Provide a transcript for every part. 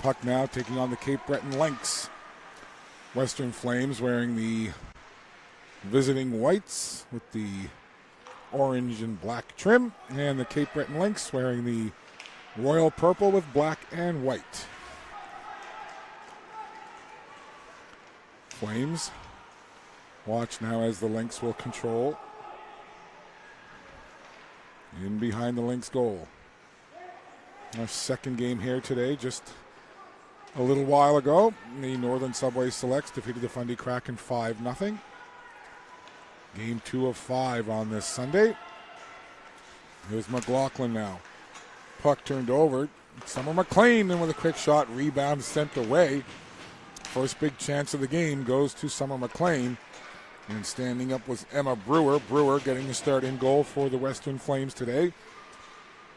puck now, taking on the Cape Breton Lynx. Western Flames wearing the visiting whites with the orange and black trim, and the Cape Breton Lynx wearing the royal purple with black and white. Flames watch now as the Lynx will control in behind the Lynx goal. Our second game here today, just a little while ago. The Northern Subway Selects defeated the Fundy Kraken 5-0. Game 2 of 5 on this Sunday. Here's McLaughlin now. Puck turned over. Summer McLean in with a quick shot. Rebound sent away. First big chance of the game goes to Summer McLean. And standing up was Emma Brewer. Brewer getting the start in goal for the Western Flames today.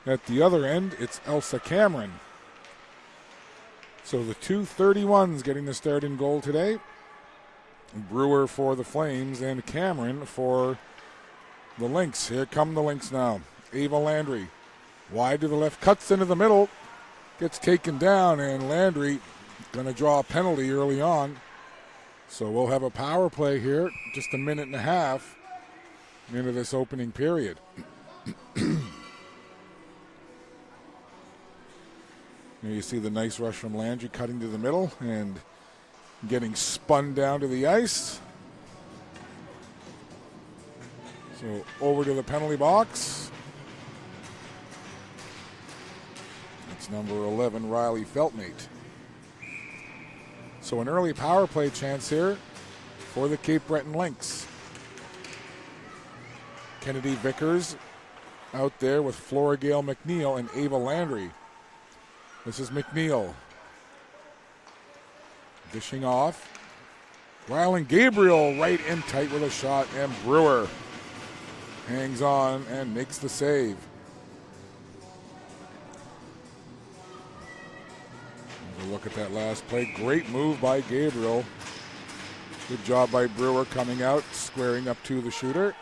At the other end, it's Elsa Cameron. So the two 31s getting the start in goal today. Brewer for the Flames and Cameron for the Lynx. Here come the Lynx now. Ava Landry wide to the left, cuts into the middle, gets taken down, and Landry going to draw a penalty early on. So we'll have a power play here, just a minute and a half into this opening period. Here you see the nice rush from Landry, cutting to the middle and getting spun down to the ice. So over to the penalty box. It's number 11, Riley Feltmate. So an early power play chance here for the Cape Breton Lynx. Kennedy Vickers out there with Flora Gale McNeil and Ava Landry. This is McNeil. Dishing off. Rylan Gabriel right in tight with a shot, and Brewer hangs on and makes the save. Have a look at that last play. Great move by Gabriel. Good job by Brewer coming out, squaring up to the shooter.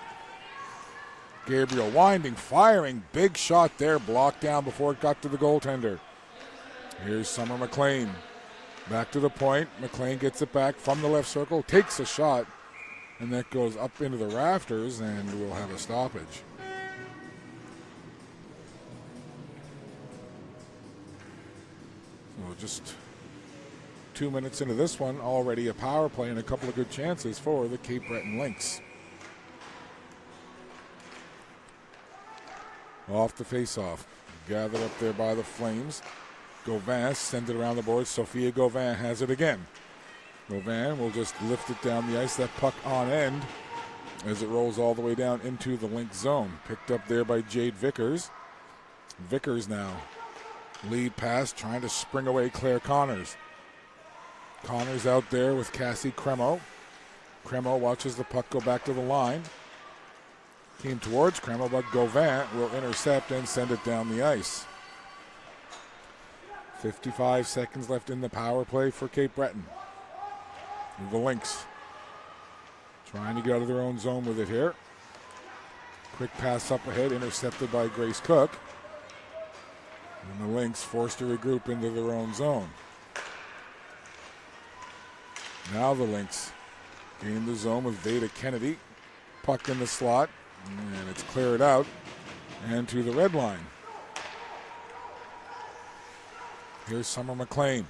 Gabriel winding, firing. Big shot there, blocked down before it got to the goaltender. Here's Summer McLean. Back to the point. McLean gets it back from the left circle, takes a shot, and that goes up into the rafters, and we'll have a stoppage. So just 2 minutes into this one, already a power play and a couple of good chances for the Cape Breton Lynx. Off the face-off. Gathered up there by the Flames. Gauvin sends it around the boards. Sophia Gauvin has it again. Gauvin will just lift it down the ice. That puck on end as it rolls all the way down into the Lynx zone. Picked up there by Jade Vickers. Vickers now. Lead pass, trying to spring away Claire Connors. Connors out there with Cassie Cremo. Cremo watches the puck go back to the line. Came towards Cremo, but Gauvin will intercept and send it down the ice. 55 seconds left in the power play for Cape Breton. The Lynx trying to get out of their own zone with it here. Quick pass up ahead, intercepted by Grace Cook. And the Lynx forced to regroup into their own zone. Now the Lynx gain the zone with Veda Kennedy. Puck in the slot, and it's cleared out and to the red line. Here's Summer McLean.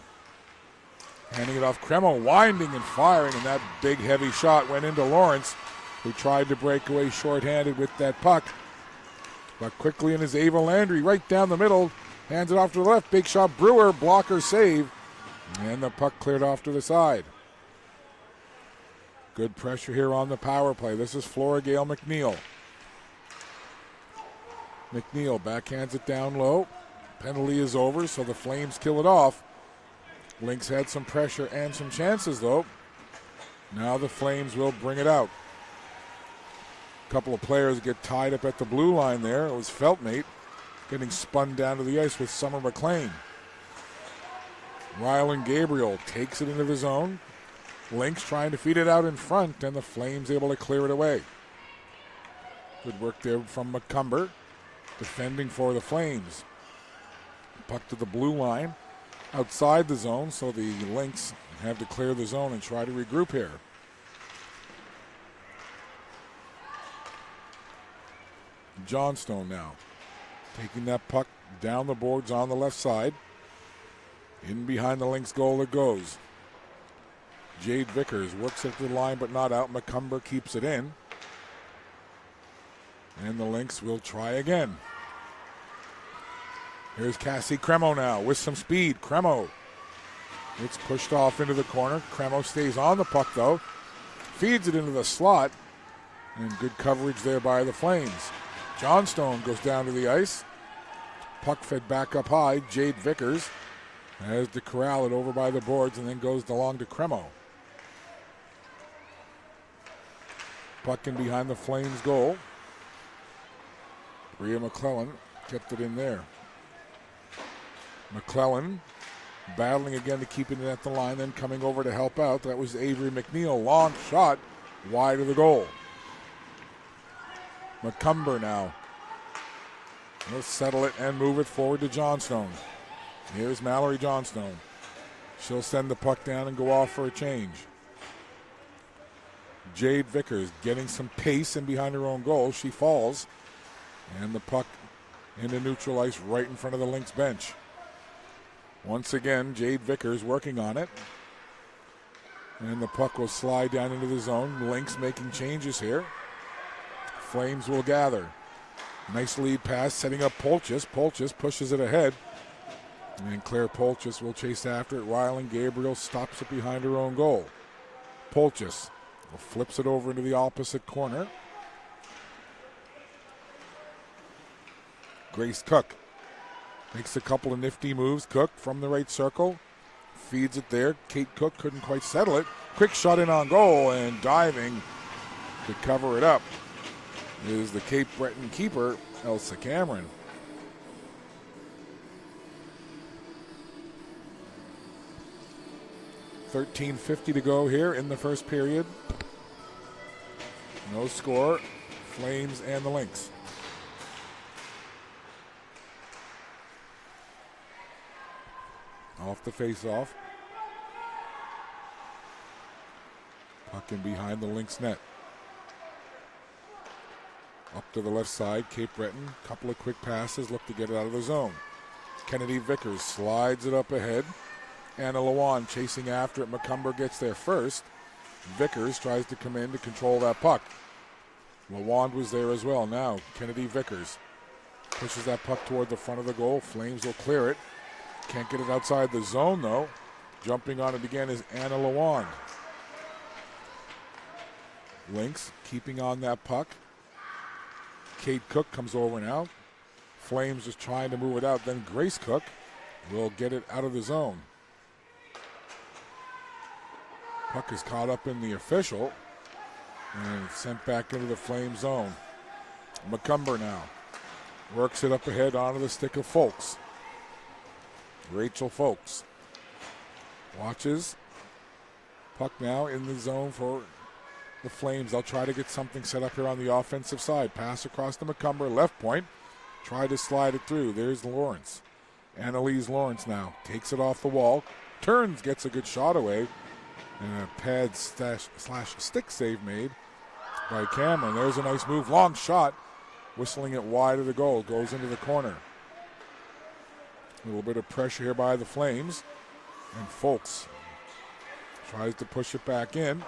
Handing it off. Cremo winding and firing, and that big heavy shot went into Lawrence, who tried to break away shorthanded with that puck. But quickly in is Ava Landry right down the middle. Hands it off to the left. Big shot. Brewer, blocker save. And the puck cleared off to the side. Good pressure here on the power play. This is Flora Gale McNeil. McNeil backhands it down low. Penalty is over, so the Flames kill it off. Lynx had some pressure and some chances, though. Now the Flames will bring it out. A couple of players get tied up at the blue line there. It was Feltmate getting spun down to the ice with Summer McLean. Rylan Gabriel takes it into the zone. Lynx trying to feed it out in front, and the Flames able to clear it away. Good work there from McCumber, defending for the Flames. Puck to the blue line. outside the zone, so the Lynx have to clear the zone and try to regroup here. Johnstone now taking that puck down the boards on the left side. In behind the Lynx goal it goes. Jade Vickers works at the line but not out. McCumber keeps it in. And the Lynx will try again. Here's Cassie Cremo now with some speed. Cremo. It's pushed off into the corner. Cremo stays on the puck though. Feeds it into the slot. And good coverage there by the Flames. Johnstone goes down to the ice. Puck fed back up high. Jade Vickers has to corral it over by the boards and then goes along to Cremo. Puck in behind the Flames goal. Rhea McClellan kept it in there. McClellan battling again to keep it at the line, then coming over to help out. That was Avery McNeil. Long shot wide of the goal. McCumber now. He'll settle it and move it forward to Johnstone. Here's Mallory Johnstone. She'll send the puck down and go off for a change. Jade Vickers getting some pace in behind her own goal. She falls. And the puck into neutral ice right in front of the Lynx bench. Once again, Jade Vickers working on it. And the puck will slide down into the zone. Lynx making changes here. Flames will gather. Nice lead pass, setting up Polchis. Polchis pushes it ahead. And Claire Polchis will chase after it. Rylan Gabriel stops it behind her own goal. Polchis flips it over into the opposite corner. Grace Cook makes a couple of nifty moves. Cook from the right circle. Feeds it there. Kate Cook couldn't quite settle it. Quick shot in on goal and diving to cover it up is the Cape Breton keeper, Elsa Cameron. $13:50 to go here in the first period. No score. Flames and the Lynx. Off the face-off. Puck in behind the Lynx net. Up to the left side, Cape Breton. Couple of quick passes, look to get it out of the zone. Kennedy Vickers slides it up ahead. Anna Lewan chasing after it. McCumber gets there first. Vickers tries to come in to control that puck. Lewan was there as well. Now, Kennedy Vickers pushes that puck toward the front of the goal. Flames will clear it. Can't get it outside the zone, though. Jumping on it again is Anna Lewan. Lynx keeping on that puck. Kate Cook comes over now. Flames just trying to move it out. Then Grace Cook will get it out of the zone. Puck is caught up in the official and sent back into the Flame zone. McCumber now works it up ahead onto the stick of Folks. Rachel Folks watches. Puck now in the zone for the Flames. They'll try to get something set up here on the offensive side. Pass across to McCumber, left point. Try to slide it through. There's Lawrence. Annalise Lawrence now takes it off the wall. Turns, gets a good shot away. And a pad slash stick save made by Cameron. There's a nice move. Long shot. Whistling it wide of the goal. Goes into the corner. A little bit of pressure here by the Flames. And Folks tries to push it back in.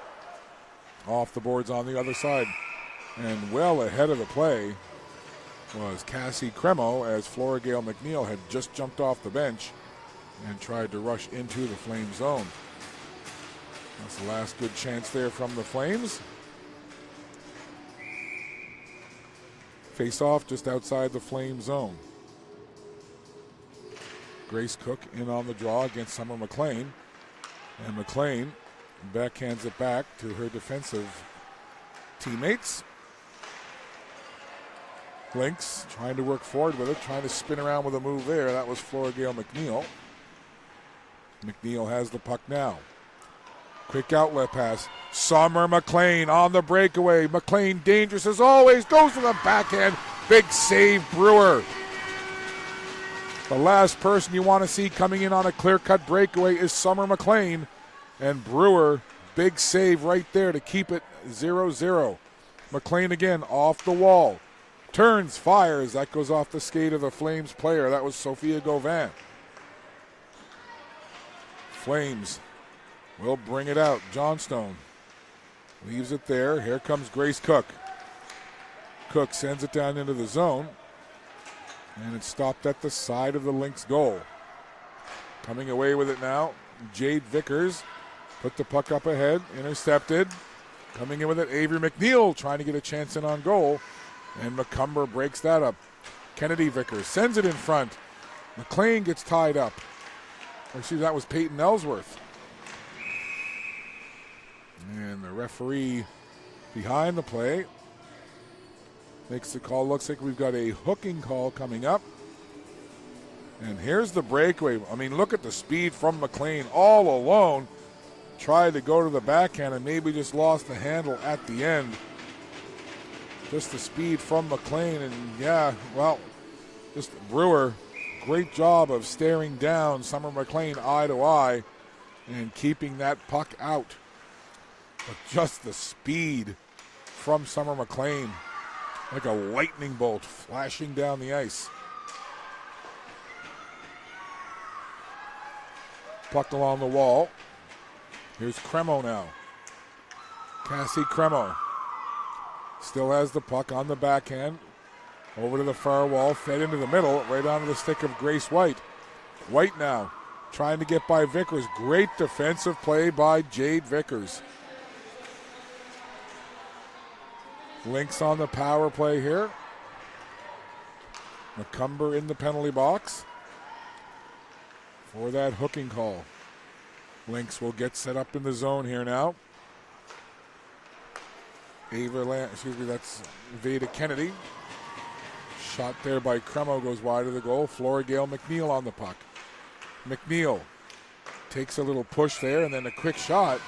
Off the boards on the other side. And well ahead of the play was Cassie Cremo as Flora Gale McNeil had just jumped off the bench and tried to rush into the Flame zone. That's the last good chance there from the Flames. Face off just outside the Flame zone. Grace Cook in on the draw against Summer McLean. And McLean backhands it back to her defensive teammates. Lynx trying to work forward with it, trying to spin around with a move there. That was Flora Gale McNeil. McNeil has the puck now. Quick outlet pass. Summer McLean on the breakaway. McLean dangerous as always. Goes to the backhand. Big save, Brewer. The last person you want to see coming in on a clear-cut breakaway is Summer McLean. And Brewer, big save right there to keep it 0-0. McLean again off the wall. Turns, fires. That goes off the skate of the Flames player. That was Sophia Gauvin. Flames will bring it out. Johnstone leaves it there. Here comes Grace Cook. Cook sends it down into the zone. And it's stopped at the side of the Lynx goal. Coming away with it now, Jade Vickers. Put the puck up ahead, intercepted. Coming in with it, Avery McNeil trying to get a chance in on goal. And McCumber breaks that up. Kennedy Vickers sends it in front. McLean gets tied up. Actually, that was Peyton Ellsworth. And the referee behind the play makes the call. Looks like we've got a hooking call coming up. And here's the breakaway. I mean, look at the speed from McLean all alone. Tried to go to the backhand and maybe just lost the handle at the end. Just the speed from McLean. And yeah, well, just Brewer, great job of staring down Summer McLean eye to eye and keeping that puck out. But just the speed from Summer McLean, like a lightning bolt flashing down the ice. Puck along the wall. Here's Cremo now. Cassie Cremo still has the puck on the backhand. Over to the far wall, fed into the middle, right onto the stick of Grace White. White now trying to get by Vickers. Great defensive play by Jade Vickers. Lynx on the power play here. McCumber in the penalty box for that hooking call. Lynx will get set up in the zone here now. That's Veda Kennedy. Shot there by Cremo goes wide of the goal. Florigale McNeil on the puck. McNeil takes a little push there and then a quick shot.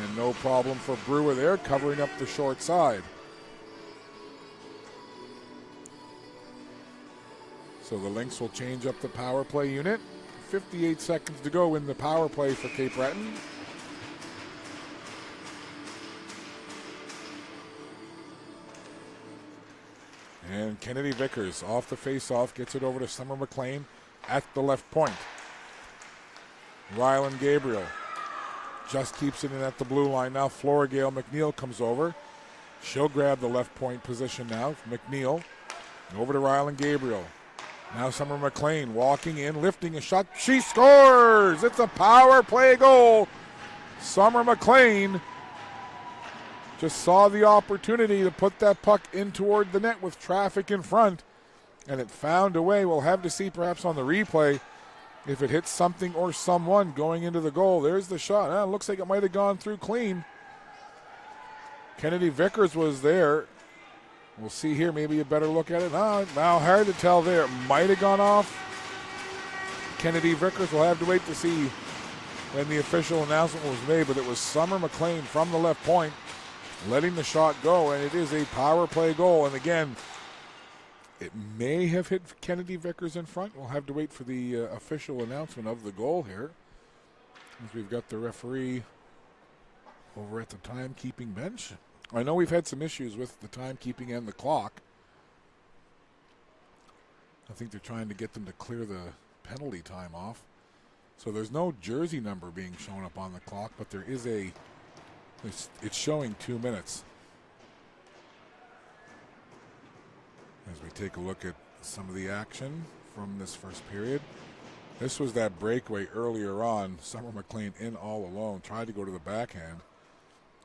And no problem for Brewer there, covering up the short side. So the Lynx will change up the power play unit. 58 seconds to go in the power play for Cape Breton. And Kennedy Vickers off the face-off, gets it over to Summer McLean at the left point. Rylan Gabriel just keeps it in at the blue line. Now Florigale McNeil comes over. She'll grab the left point position now. McNeil over to Rylan Gabriel. Now Summer McLean walking in, lifting a shot. She scores! It's a power play goal. Summer McLean just saw the opportunity to put that puck in toward the net with traffic in front, and it found a way. We'll have to see perhaps on the replay if it hits something or someone going into the goal. There's the shot. It looks like it might have gone through clean. Kennedy Vickers was there. We'll see here, maybe a better look at it. Now hard to tell there. It might have gone off. Kennedy Vickers will have to wait to see when the official announcement was made, but it was Summer McLean from the left point letting the shot go, and it is a power play goal. And again, it may have hit Kennedy Vickers in front. We'll have to wait for the official announcement of the goal here, as we've got the referee over at the timekeeping bench. I know we've had some issues with the timekeeping and the clock. I think they're trying to get them to clear the penalty time off. So there's no jersey number being shown up on the clock, but there is it's showing 2 minutes. As we take a look at some of the action from this first period. This was that breakaway earlier on. Summer McLean in all alone, tried to go to the backhand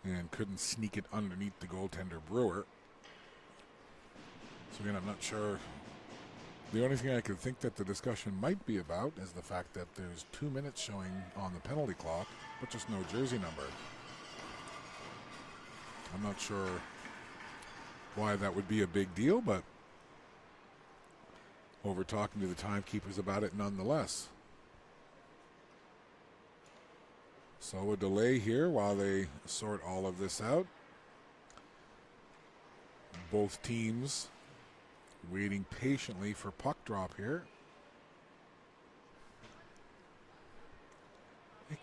and couldn't sneak it underneath the goaltender Brewer. So again, I'm not sure. The only thing I could think that the discussion might be about is the fact that there's 2 minutes showing on the penalty clock, but just no jersey number. I'm not sure why that would be a big deal, but over talking to the timekeepers about it nonetheless. So a delay here while they sort all of this out. Both teams waiting patiently for puck drop here.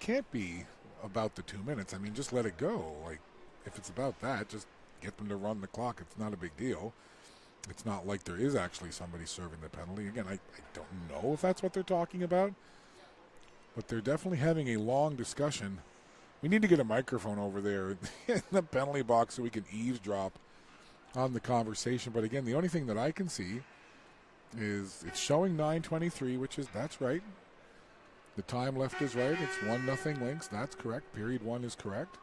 can't be about the 2 minutes. I mean, just let it go. Like, if it's about that, just get them to run the clock. It's not a big deal. It's not like there is actually somebody serving the penalty. Again, I don't know if that's what they're talking about, but they're definitely having a long discussion. We need to get a microphone over there in the penalty box so we can eavesdrop on the conversation. But again, the only thing that I can see is it's showing 9:23, that's right. The time left is right. It's 1-0 Lynx. That's correct. Period 1 is correct.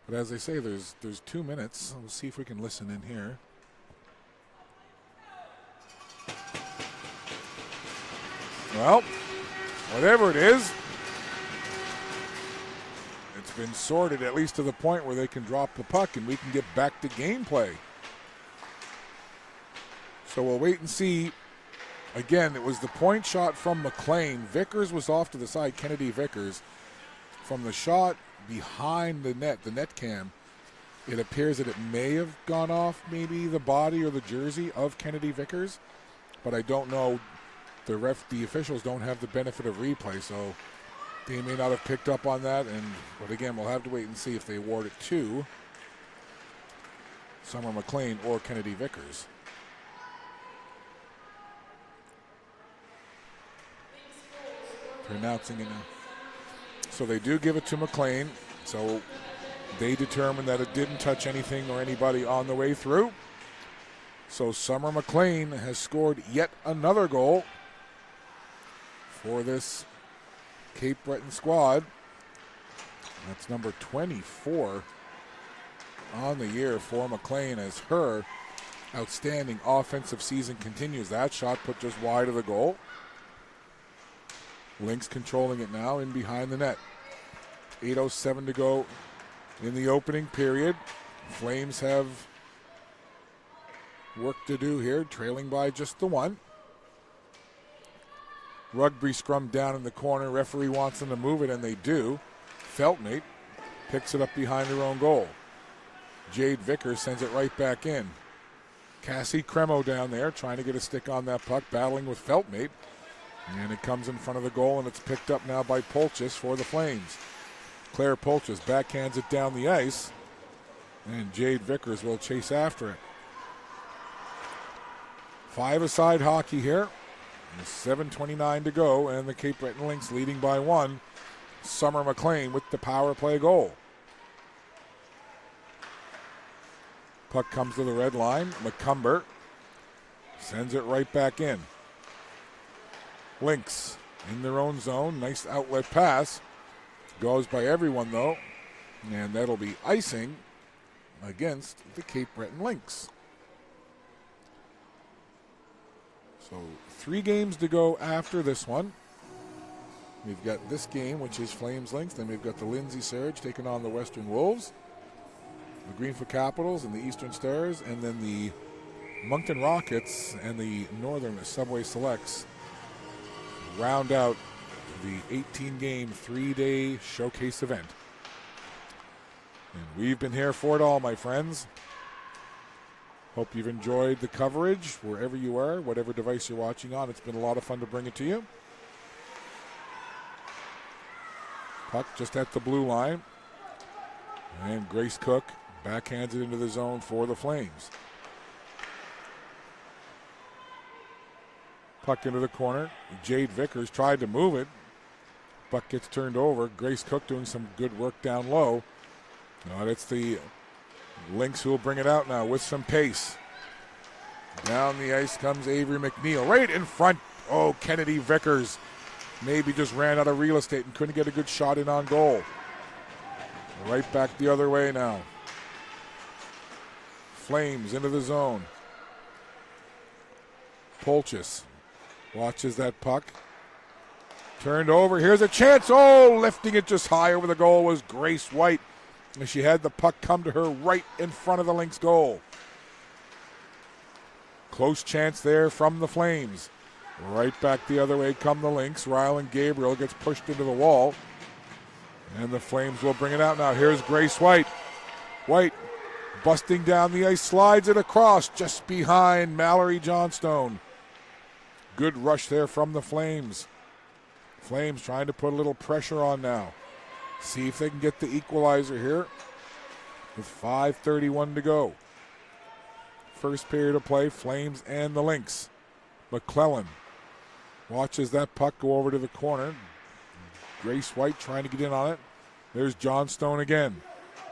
But as I say, there's 2 minutes. We'll see if we can listen in here. Well, whatever it is, it's been sorted at least to the point where they can drop the puck and we can get back to gameplay. So we'll wait and see. Again, it was the point shot from McLean. Vickers was off to the side, Kennedy Vickers. From the shot behind the net cam, it appears that it may have gone off maybe the body or the jersey of Kennedy Vickers, but I don't know. The officials don't have the benefit of replay, so they may not have picked up on that. But again, we'll have to wait and see if they award it to Summer McLean or Kennedy Vickers. They're announcing it now. So they do give it to McLean. So they determined that it didn't touch anything or anybody on the way through. So Summer McLean has scored yet another goal for this Cape Breton squad. That's number 24 on the year for McLean as her outstanding offensive season continues. That shot put just wide of the goal. Lynx controlling it now in behind the net. 8:07 to go in the opening period. Flames have work to do here, trailing by just the one. Rugby scrum down in the corner. Referee wants them to move it, and they do. Feltmate picks it up behind her own goal. Jade Vickers sends it right back in. Cassie Cremo down there trying to get a stick on that puck, battling with Feltmate. And it comes in front of the goal, and it's picked up now by Polchis for the Flames. Claire Polchis backhands it down the ice, and Jade Vickers will chase after it. 5-a-side hockey here. 7:29 to go, and the Cape Breton Lynx leading by 1. Summer McLean with the power play goal. Puck comes to the red line. McCumber sends it right back in. Lynx in their own zone. Nice outlet pass. Goes by everyone, though. And that'll be icing against the Cape Breton Lynx. So 3 games to go after this one. We've got this game, which is Flames Lynx. Then we've got the Lindsay Surge taking on the Western Wolves, the Greenfoot Capitals and the Eastern Stars, and then the Moncton Rockets and the Northern Subway Selects round out the 18-game, 3-day showcase event. And we've been here for it all, my friends. Hope you've enjoyed the coverage wherever you are, whatever device you're watching on. It's been a lot of fun to bring it to you. Puck just at the blue line. And Grace Cook backhands it into the zone for the Flames. Puck into the corner. Jade Vickers tried to move it. Puck gets turned over. Grace Cook doing some good work down low. But it's the Lynx who will bring it out now with some pace. Down the ice comes Avery McNeil. Right in front. Oh, Kennedy Vickers maybe just ran out of real estate and couldn't get a good shot in on goal. Right back the other way now. Flames into the zone. Polchis watches that puck. Turned over. Here's a chance. Oh, lifting it just high over the goal was Grace White. And she had the puck come to her right in front of the Lynx goal. Close chance there from the Flames. Right back the other way come the Lynx. Rylan Gabriel gets pushed into the wall. And the Flames will bring it out now. Here's Grace White. White busting down the ice, slides it across just behind Mallory Johnstone. Good rush there from the Flames. Flames trying to put a little pressure on now. See if they can get the equalizer here with 5:31 to go. First period of play, Flames and the Lynx. McClellan watches that puck go over to the corner. Grace White trying to get in on it. There's Johnstone again.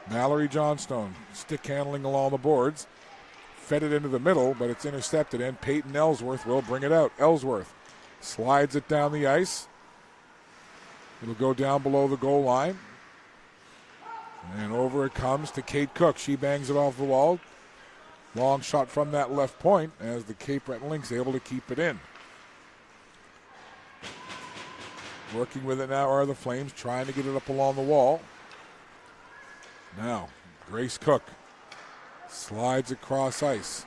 Mallory Johnstone, stick handling along the boards. Fed it into the middle, but it's intercepted, and Peyton Ellsworth will bring it out. Ellsworth slides it down the ice. It'll go down below the goal line. And over it comes to Kate Cook. She bangs it off the wall. Long shot from that left point as the Cape Breton Lynx able to keep it in. Working with it now are the Flames, trying to get it up along the wall. Now, Grace Cook slides across ice.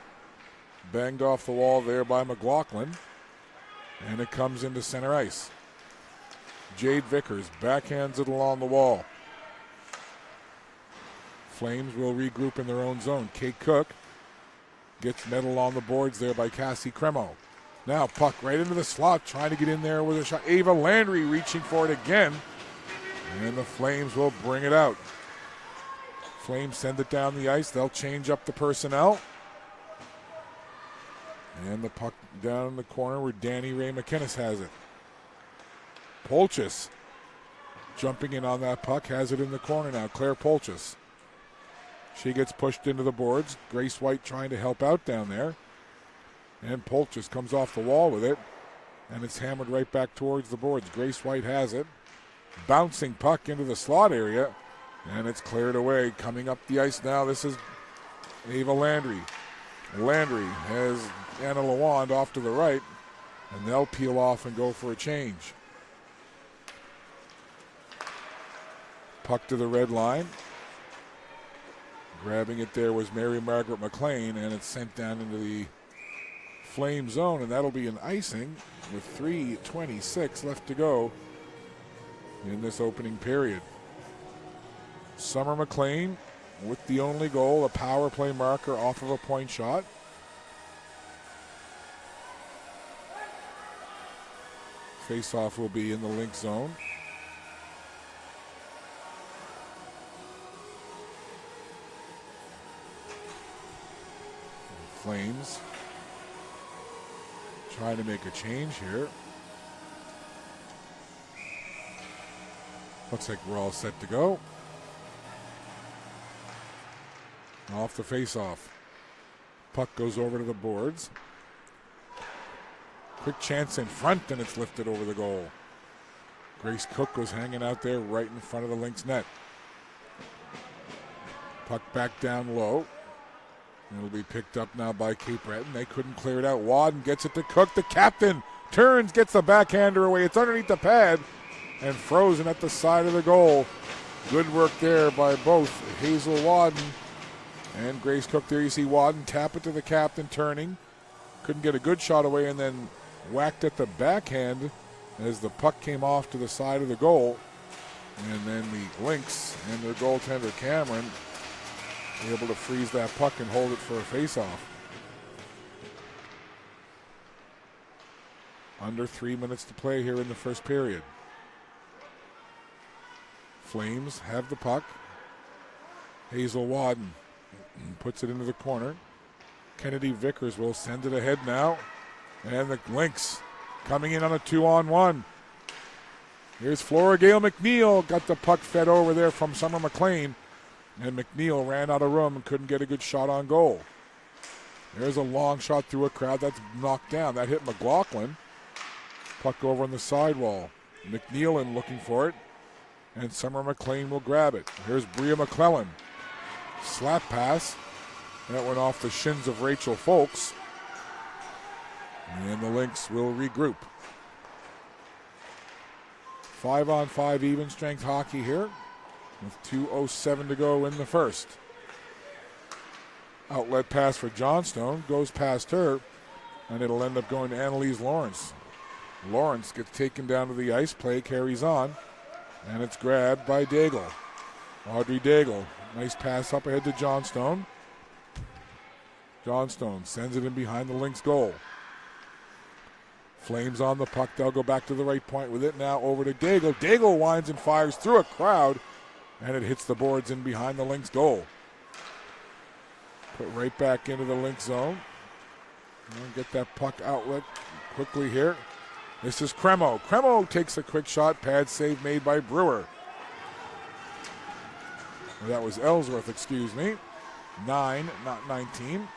Banged off the wall there by McLaughlin. And it comes into center ice. Jade Vickers backhands it along the wall. Flames will regroup in their own zone. Kate Cook gets met along the boards there by Cassie Cremo. Now puck right into the slot, trying to get in there with a shot. Ava Landry reaching for it again. And the Flames will bring it out. Flames send it down the ice. They'll change up the personnel. And the puck down in the corner where Danny Ray McInnes has it. Polchis jumping in on that puck, has it in the corner now. Claire Polchis. She gets pushed into the boards. Grace White trying to help out down there. And Polchis comes off the wall with it. And it's hammered right back towards the boards. Grace White has it. Bouncing puck into the slot area. And it's cleared away. Coming up the ice now, this is Ava Landry. Landry has Anna Lawand off to the right. And they'll peel off and go for a change. Puck to the red line. Grabbing it there was Mary Margaret McLean, and it's sent down into the Flame zone, and that'll be an icing with 3:26 left to go in this opening period. Summer McLean with the only goal, a power play marker off of a point shot. Face-off will be in the Lynx zone. Flames trying to make a change here. Looks like we're all set to go. Off the face-off. Puck goes over to the boards. Quick chance in front, and it's lifted over the goal. Grace Cook was hanging out there right in front of the Lynx net. Puck back down low. It'll be picked up now by Cape Breton. They couldn't clear it out. Wadden gets it to Cook. The captain turns, gets the backhander away. It's underneath the pad and frozen at the side of the goal. Good work there by both Hazel Wadden and Grace Cook. There you see Wadden tap it to the captain, turning. Couldn't get a good shot away, and then whacked at the backhand as the puck came off to the side of the goal. And then the Lynx and their goaltender Cameron able to freeze that puck and hold it for a face-off. Under 3 minutes to play here in the first period. Flames have the puck. Hazel Wadden puts it into the corner. Kennedy Vickers will send it ahead now. And the Lynx coming in on a 2-on-1. Here's Flora Gale McNeil. Got the puck fed over there from Summer McLean. And McNeil ran out of room and couldn't get a good shot on goal. There's a long shot through a crowd that's knocked down. That hit McLaughlin. Puck over on the sidewall. McNeil in looking for it. And Summer McLean will grab it. Here's Bria McClellan. Slap pass. That went off the shins of Rachel Folks. And the Lynx will regroup. 5-on-5 even strength hockey here, with 2:07 to go in the first. Outlet pass for Johnstone, goes past her, and it'll end up going to Annalise Lawrence. Lawrence gets taken down to the ice, play carries on, and it's grabbed by Daigle. Audrey Daigle, nice pass up ahead to Johnstone. Johnstone sends it in behind the Lynx goal. Flames on the puck. They'll go back to the right point with it now over to Daigle. Daigle winds and fires through a crowd, and it hits the boards in behind the Lynx goal. Put right back into the Lynx zone. And get that puck outlet quickly here. This is Cremo. Cremo takes a quick shot. Pad save made by Brewer. That was Ellsworth, excuse me. 9, not 19.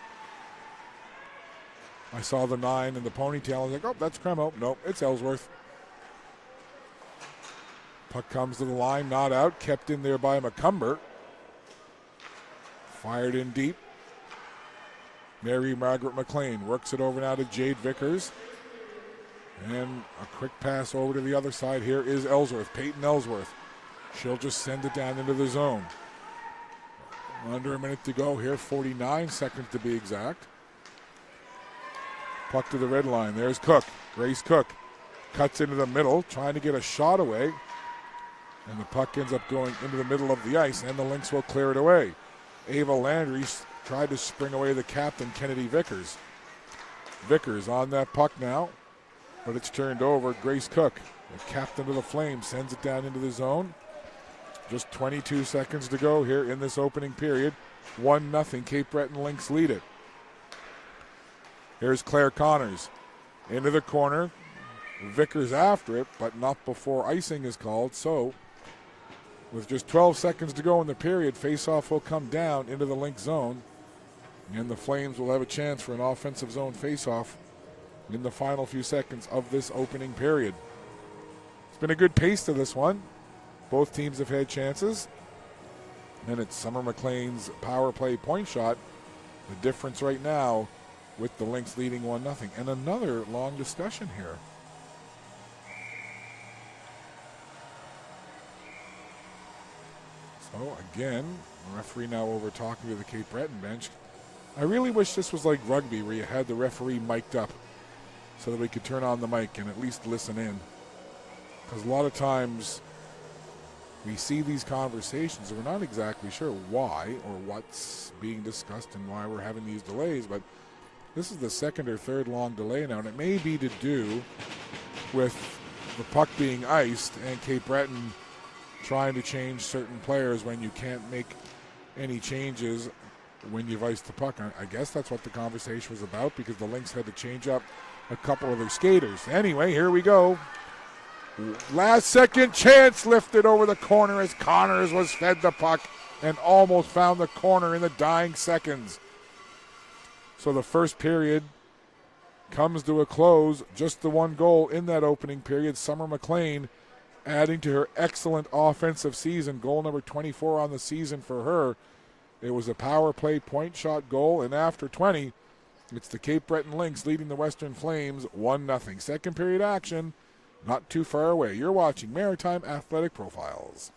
I saw the 9 in the ponytail. I was like, oh, that's Cremo. Nope, it's Ellsworth. Puck comes to the line, not out. Kept in there by McCumber. Fired in deep. Mary Margaret McLean works it over now to Jade Vickers. And a quick pass over to the other side. Here is Ellsworth, Peyton Ellsworth. She'll just send it down into the zone. Under a minute to go here, 49 seconds to be exact. Puck to the red line. There's Cook, Grace Cook. Cuts into the middle, trying to get a shot away. And the puck ends up going into the middle of the ice, and the Lynx will clear it away. Ava Landry tried to spring away the captain, Kennedy Vickers. Vickers on that puck now, but it's turned over. Grace Cook, the captain of the Flames, sends it down into the zone. Just 22 seconds to go here in this opening period. 1-0, Cape Breton Lynx lead it. Here's Claire Connors. Into the corner. Vickers after it, but not before icing is called. So, with just 12 seconds to go in the period, faceoff will come down into the Lynx zone. And the Flames will have a chance for an offensive zone faceoff in the final few seconds of this opening period. It's been a good pace to this one. Both teams have had chances. And it's Summer McLean's power play point shot. The difference right now with the Lynx leading 1-0. And another long discussion here. So again, the referee now over talking to the Cape Breton bench. I really wish this was like rugby where you had the referee mic'd up so that we could turn on the mic and at least listen in. Because a lot of times we see these conversations and we're not exactly sure why or what's being discussed and why we're having these delays, but this is the second or third long delay now, and it may be to do with the puck being iced and Cape Breton trying to change certain players when you can't make any changes when you've iced the puck. I guess that's what the conversation was about, because the Lynx had to change up a couple of their skaters. Anyway, here we go. Last second chance lifted over the corner as Connors was fed the puck and almost found the corner in the dying seconds. So the first period comes to a close. Just the one goal in that opening period. Summer McLean adding to her excellent offensive season. Goal number 24 on the season for her. It was a power play point shot goal, and after 20, it's the Cape Breton Lynx leading the Western Flames 1-0. Second period action, not too far away. You're watching Maritime Athletic Profiles.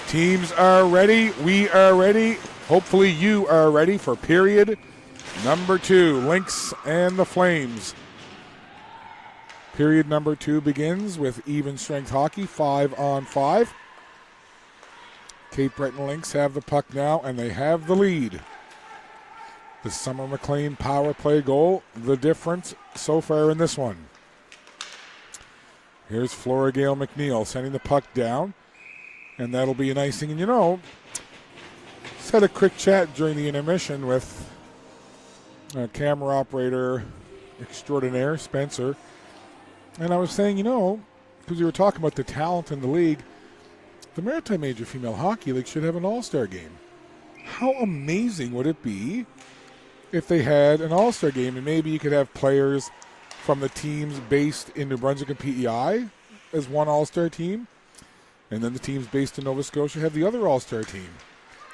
Teams are ready. We are ready. Hopefully you are ready for period number 2. Lynx and the Flames. Period number 2 begins with even strength hockey, 5-on-5. Cape Breton Lynx have the puck now, and they have the lead. The Summer McLean power play goal, the difference so far in this one. Here's Florigale McNeil sending the puck down, and that'll be an icing. And just had a quick chat during the intermission with camera operator extraordinaire, Spencer. And I was saying, because we were talking about the talent in the league, the Maritime Major Female Hockey League should have an all-star game. How amazing would it be if they had an all-star game, and maybe you could have players from the teams based in New Brunswick and PEI as one all-star team, and then the teams based in Nova Scotia have the other all-star team.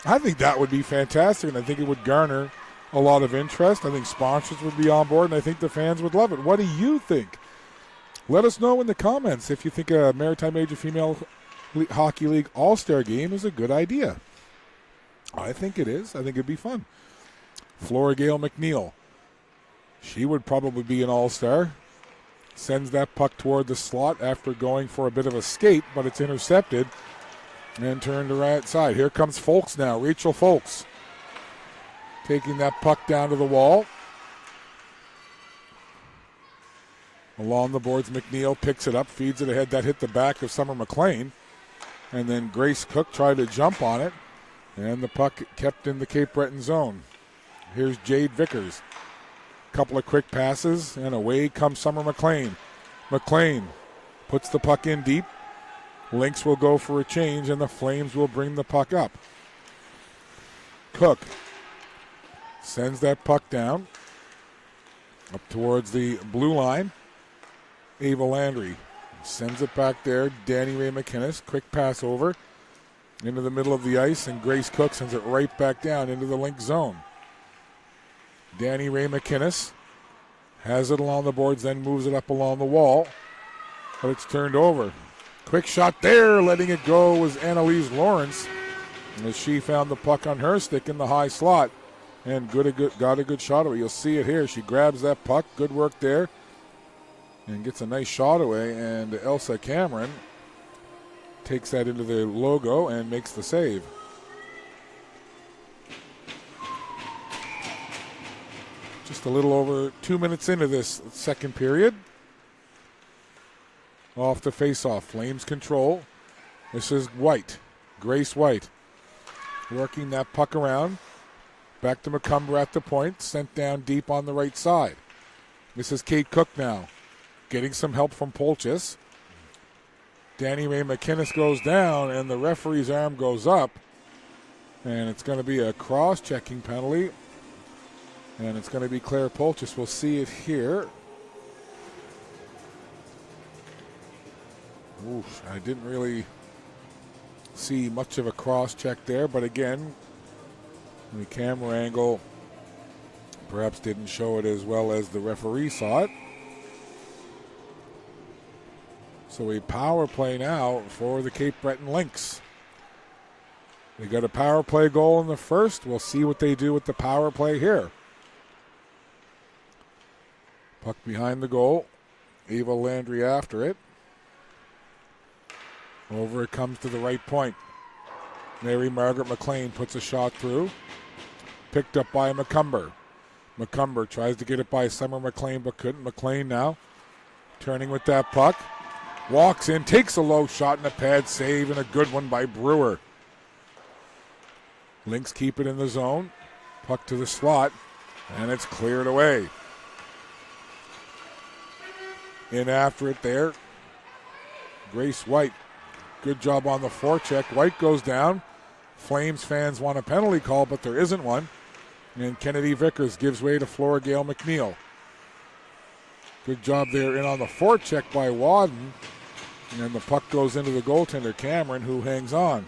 I think that would be fantastic, and I think it would garner a lot of interest. I think sponsors would be on board, and I think the fans would love it. What do you think? Let us know in the comments if you think a Maritime Major Female Hockey League All-Star game is a good idea. I think it is. I think it'd be fun. Florigale McNeil. She would probably be an all-star. Sends that puck toward the slot after going for a bit of a skate, but it's intercepted and turned to right side. Here comes Folks now, Rachel Folks. Taking that puck down to the wall. Along the boards, McNeil picks it up, feeds it ahead. That hit the back of Summer McLean. And then Grace Cook tried to jump on it. And the puck kept in the Cape Breton zone. Here's Jade Vickers. Couple of quick passes, and away comes Summer McLean. McLean puts the puck in deep. Lynx will go for a change, and the Flames will bring the puck up. Cook sends that puck down up towards the blue line. Ava Landry sends it back there. Danny Ray McInnes, quick pass over into the middle of the ice, and Grace Cook sends it right back down into the Lynx zone. Danny Ray McInnes has it along the boards, then moves it up along the wall, but it's turned over. Quick shot there, letting it go was Annalise Lawrence, as she found the puck on her stick in the high slot, and got a good shot away. You'll see it here. She grabs that puck, good work there, and gets a nice shot away, and Elsa Cameron takes that into the logo and makes the save. Just a little over 2 minutes into this second period. Off the face-off, Flames control. This is White, Grace White, working that puck around. Back to McCumber at the point, sent down deep on the right side. This is Kate Cook now, getting some help from Polchis. Danny Ray McInnes goes down, and the referee's arm goes up. And it's going to be a cross-checking penalty. And it's going to be Claire Polchis. We'll see it here. Oof, I didn't really see much of a cross-check there. But again, the camera angle perhaps didn't show it as well as the referee saw it. So a power play now for the Cape Breton Lynx. They got a power play goal in the first. We'll see what they do with the power play here. Puck behind the goal. Ava Landry after it. Over it comes to the right point. Mary Margaret McLean puts a shot through. Picked up by McCumber. McCumber tries to get it by Summer McLean, but couldn't. McLean now turning with that puck. Walks in, takes a low shot and a pad save, and a good one by Brewer. Lynx keep it in the zone. Puck to the slot, and it's cleared away. In after it there, Grace White. Good job on the forecheck. White goes down. Flames fans want a penalty call, but there isn't one. And Kennedy Vickers gives way to Florigale McNeil. Good job there in on the forecheck by Wadden. And the puck goes into the goaltender, Cameron, who hangs on.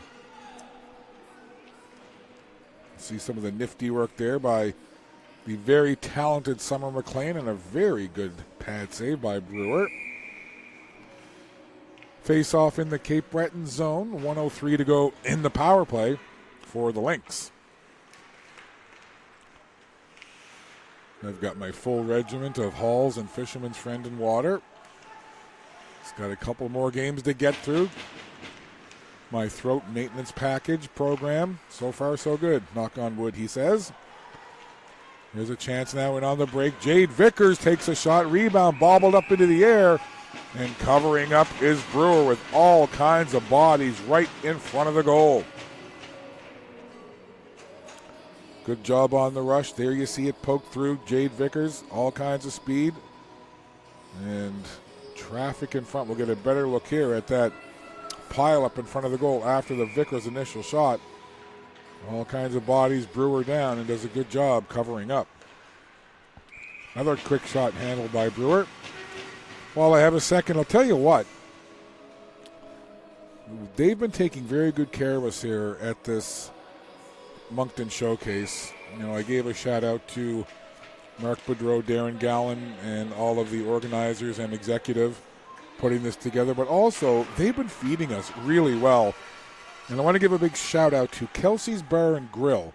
See some of the nifty work there by the very talented Summer McLean, and a very good pad save by Brewer. Face off in the Cape Breton zone. 1:03 to go in the power play for the Lynx. I've got my full regiment of Halls and Fisherman's Friend in water. It's got a couple more games to get through. My throat maintenance package program. So far, so good. Knock on wood, he says. There's a chance now, and on the break, Jade Vickers takes a shot. Rebound bobbled up into the air. And covering up is Brewer with all kinds of bodies right in front of the goal. Good job on the rush. There you see it poked through. Jade Vickers, all kinds of speed. And traffic in front. We'll get a better look here at that pile up in front of the goal after the Vickers initial shot. All kinds of bodies. Brewer down and does a good job covering up. Another quick shot handled by Brewer. While I have a second, I'll tell you what. They've been taking very good care of us here at this Moncton showcase. You know, I gave a shout out to Mark Boudreau, Darren Gallen, and all of the organizers and executive putting this together. But also, they've been feeding us really well. And I want to give a big shout out to Kelsey's Bar and Grill.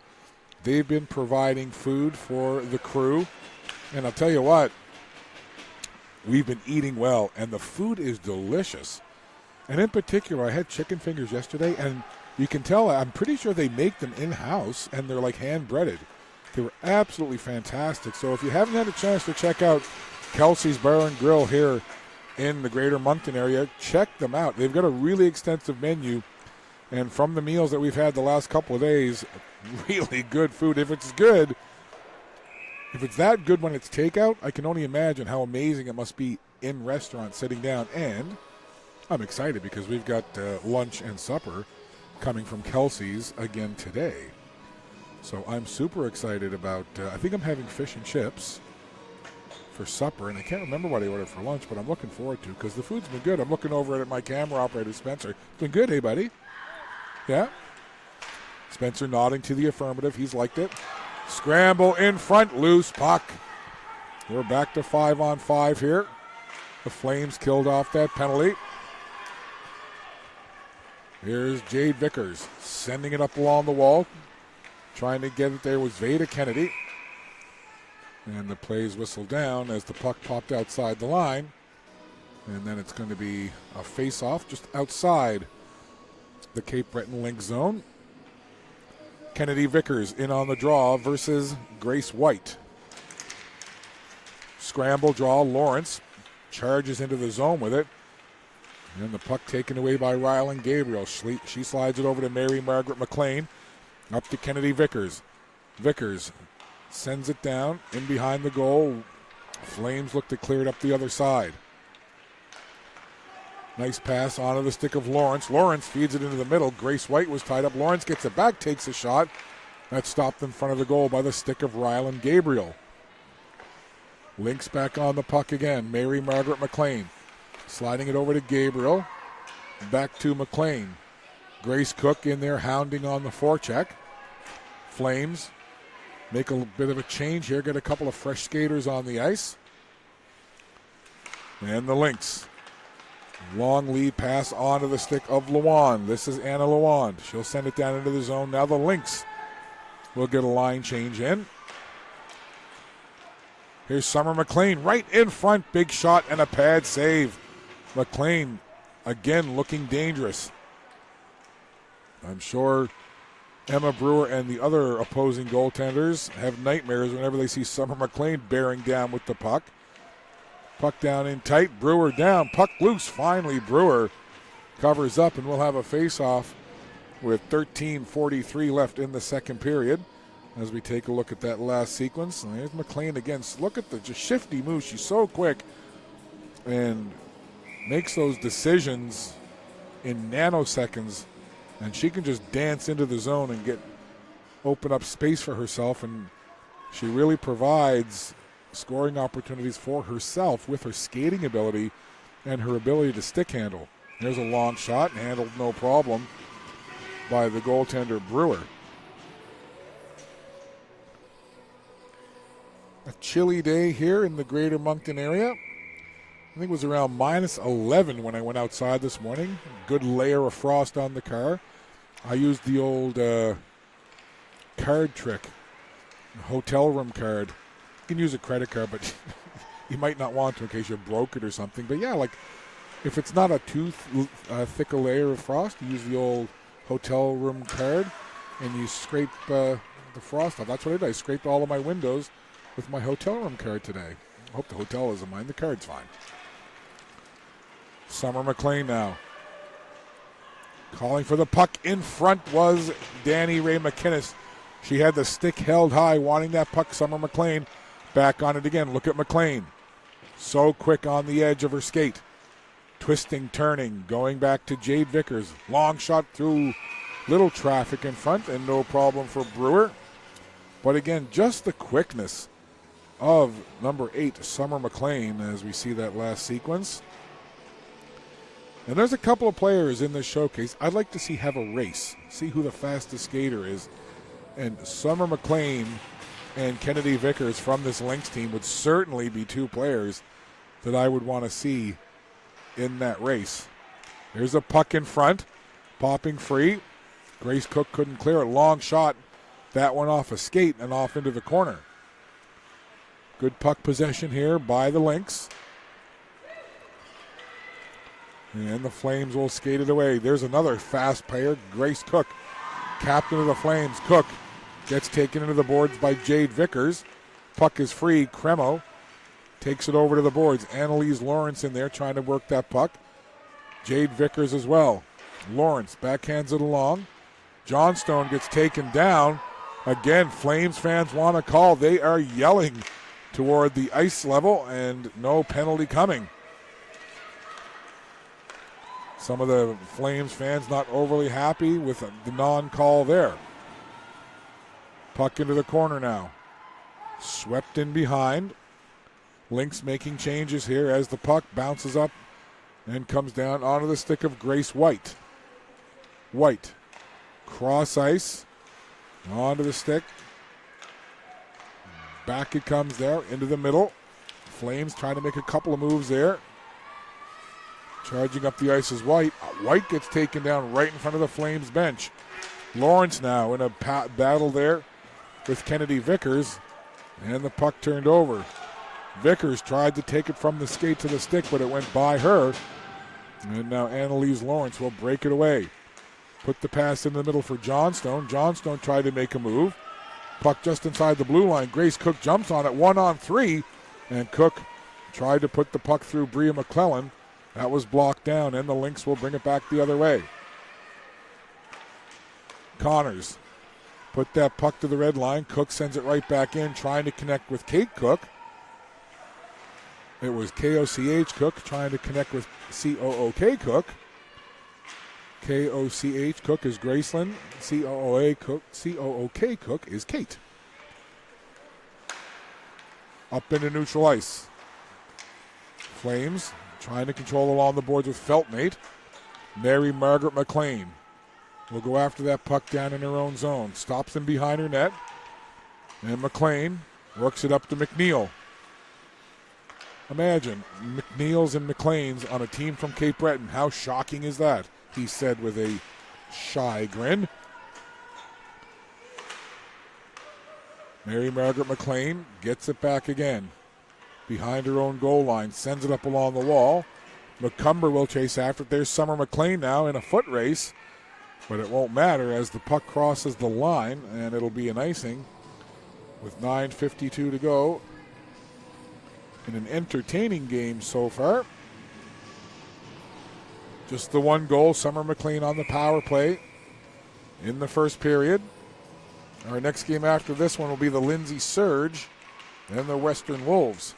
They've been providing food for the crew. And I'll tell you what, we've been eating well, and the food is delicious. And in particular, I had chicken fingers yesterday, and you can tell, I'm pretty sure they make them in-house, and they're like hand-breaded. They were absolutely fantastic. So if you haven't had a chance to check out Kelsey's Bar and Grill here in the greater Moncton area, check them out. They've got a really extensive menu, and from the meals that we've had the last couple of days, really good food. If it's good, if it's that good when it's takeout, I can only imagine how amazing it must be in restaurant sitting down. And I'm excited because we've got lunch and supper coming from Kelsey's again today. So I'm super excited about, I think I'm having fish and chips for supper, and I can't remember what I ordered for lunch, but I'm looking forward to because the food's been good. I'm looking over at my camera operator, Spencer. It's been good, hey, buddy? Yeah? Spencer nodding to the affirmative. He's liked it. Scramble in front, loose puck. We're back to 5-on-5 here. The Flames killed off that penalty. Here's Jade Vickers sending it up along the wall. Trying to get it there was Veda Kennedy. And the play's whistled down as the puck popped outside the line. And then it's going to be a face-off just outside the Cape Breton Lynx zone. Kennedy Vickers in on the draw versus Grace White. Scramble draw, Lawrence charges into the zone with it. And the puck taken away by Rylan Gabriel. She slides it over to Mary Margaret McLean. Up to Kennedy Vickers. Vickers sends it down in behind the goal. Flames look to clear it up the other side. Nice pass onto the stick of Lawrence. Lawrence feeds it into the middle. Grace White was tied up. Lawrence gets it back, takes a shot. That's stopped in front of the goal by the stick of Rylan Gabriel. Lynx back on the puck again. Mary Margaret McLean sliding it over to Gabriel. Back to McLean. Grace Cook in there hounding on the forecheck. Flames make a bit of a change here. Get a couple of fresh skaters on the ice. And the Lynx. Long lead pass onto the stick of Luan. This is Anna Luan. She'll send it down into the zone. Now the Lynx will get a line change in. Here's Summer McLean right in front. Big shot and a pad save. McLean again looking dangerous. I'm sure Emma Brewer and the other opposing goaltenders have nightmares whenever they see Summer McLean bearing down with the puck. Puck down in tight. Brewer down. Puck loose. Finally, Brewer covers up, and we'll have a face-off with 13:43 left in the second period as we take a look at that last sequence. And there's McLean again. Look at the just shifty move. She's so quick and makes those decisions in nanoseconds, and she can just dance into the zone and open up space for herself, and she really provides scoring opportunities for herself with her skating ability and her ability to stick handle. There's a long shot, handled no problem by the goaltender Brewer. A chilly day here in the greater Moncton area. I think it was around minus 11 when I went outside this morning. Good layer of frost on the car. I used the old card trick, hotel room card. You can use a credit card, but you might not want to in case you broke it or something. But yeah, like if it's not a too thick a layer of frost, you use the old hotel room card and you scrape the frost off. That's what I did. I scraped all of my windows with my hotel room card today. I hope the hotel isn't mine. The card's fine. Summer McLean now. Calling for the puck in front was Danny Ray McInnes. She had the stick held high, wanting that puck. Summer McLean back on it again. Look at McLean. So quick on the edge of her skate. Twisting, turning, going back to Jade Vickers. Long shot through little traffic in front and no problem for Brewer. But again, just the quickness of number 8, Summer McLean, as we see that last sequence. And there's a couple of players in this showcase I'd like to see have a race, see who the fastest skater is. And Summer McLean and Kennedy Vickers from this Lynx team would certainly be 2 players that I would want to see in that race. There's a puck in front, popping free. Grace Cook couldn't clear it. Long shot. That went off a skate and off into the corner. Good puck possession here by the Lynx. And the Flames will skate it away. There's another fast player, Grace Cook. Captain of the Flames, Cook, gets taken into the boards by Jade Vickers. Puck is free. Cremo takes it over to the boards. Annalise Lawrence in there trying to work that puck. Jade Vickers as well. Lawrence backhands it along. Johnstone gets taken down. Again, Flames fans want a call. They are yelling toward the ice level and no penalty coming. Some of the Flames fans not overly happy with the non-call there. Puck into the corner now. Swept in behind. Lynx making changes here as the puck bounces up and comes down onto the stick of Grace White. White. Cross ice. Onto the stick. Back it comes there into the middle. Flames trying to make a couple of moves there. Charging up the ice is White. White gets taken down right in front of the Flames bench. Lawrence now in a battle there with Kennedy Vickers. And the puck turned over. Vickers tried to take it from the skate to the stick, but it went by her. And now Annalise Lawrence will break it away. Put the pass in the middle for Johnstone. Johnstone tried to make a move. Puck just inside the blue line. Grace Cook jumps on it 1-on-3. And Cook tried to put the puck through Bria McClellan. That was blocked down, and the Lynx will bring it back the other way. Connors put that puck to the red line. Cook sends it right back in, trying to connect with Kate Cook. It was K-O-C-H Cook trying to connect with C-O-O-K Cook. K-O-C-H Cook is Graceland. C-O-O-K Cook is Kate. Up into neutral ice. Flames trying to control along the boards with Feltmate. Mary Margaret McLean will go after that puck down in her own zone. Stops him behind her net. And McLean works it up to McNeil. Imagine McNeil's and McLean's on a team from Cape Breton. How shocking is that? He said with a shy grin. Mary Margaret McLean gets it back again. Behind her own goal line, sends it up along the wall. McCumber will chase after it. There's Summer McLean now in a foot race, but it won't matter as the puck crosses the line, and it'll be an icing with 9:52 to go in an entertaining game so far. Just the one goal, Summer McLean on the power play in the first period. Our next game after this one will be the Lindsay Surge and the Western Wolves.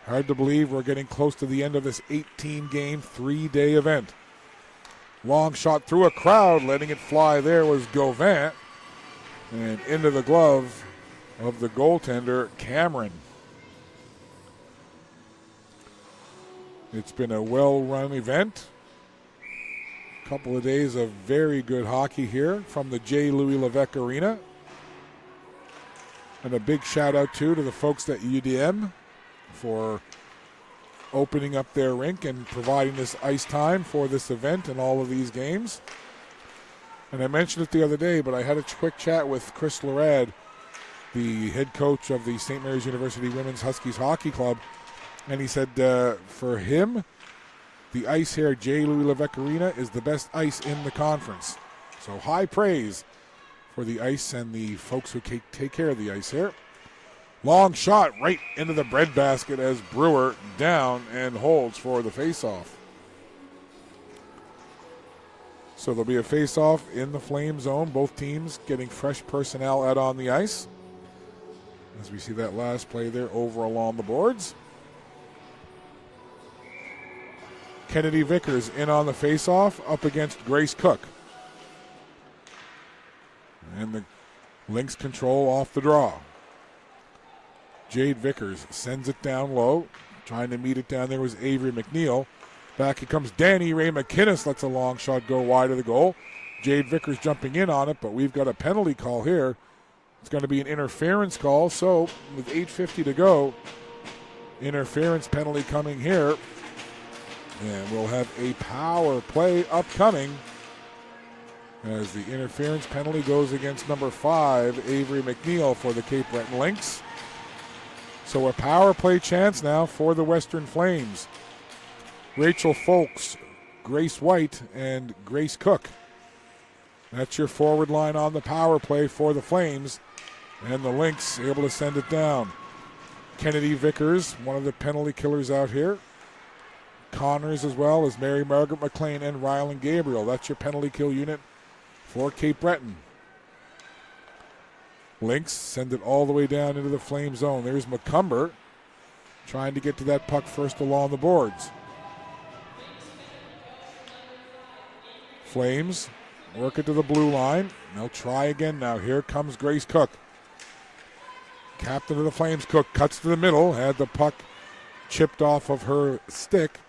Hard to believe we're getting close to the end of this 18-game, 3-day event. Long shot through a crowd, letting it fly there was Gauvin. And into the glove of the goaltender, Cameron. It's been a well-run event. A couple of days of very good hockey here from the J. Louis Levesque Arena. And a big shout-out, too, to the folks at UDM for opening up their rink and providing this ice time for this event and all of these games. And I mentioned it the other day, but I had a quick chat with Chris Lorad, the head coach of the St. Mary's University Women's Huskies Hockey Club, and he said for him, the ice here at J. Louis Levesque Arena is the best ice in the conference. So high praise for the ice and the folks who take care of the ice here. Long shot right into the breadbasket as Brewer down and holds for the faceoff. So there'll be a faceoff in the Flame zone. Both teams getting fresh personnel out on the ice. As we see that last play there over along the boards. Kennedy Vickers in on the faceoff up against Grace Cook. And the Lynx control off the draw. Jade Vickers sends it down low. Trying to meet it down there was Avery McNeil. Back it comes Danny Ray McInnes. Lets a long shot go wide of the goal. Jade Vickers jumping in on it, but we've got a penalty call here. It's going to be an interference call. So with 8:50 to go, interference penalty coming here. And we'll have a power play upcoming as the interference penalty goes against number 5, Avery McNeil, for the Cape Breton Lynx. So a power play chance now for the Western Flames. Rachel Folks, Grace White, and Grace Cook. That's your forward line on the power play for the Flames. And the Lynx able to send it down. Kennedy Vickers, one of the penalty killers out here. Connors as well as Mary Margaret McLean and Rylan Gabriel. That's your penalty kill unit for Cape Breton. Lynx send it all the way down into the Flame zone. There's McCumber trying to get to that puck first along the boards. Flames work it to the blue line. They'll try again now. Here comes Grace Cook. Captain of the Flames, Cook, cuts to the middle. Had the puck chipped off of her stick.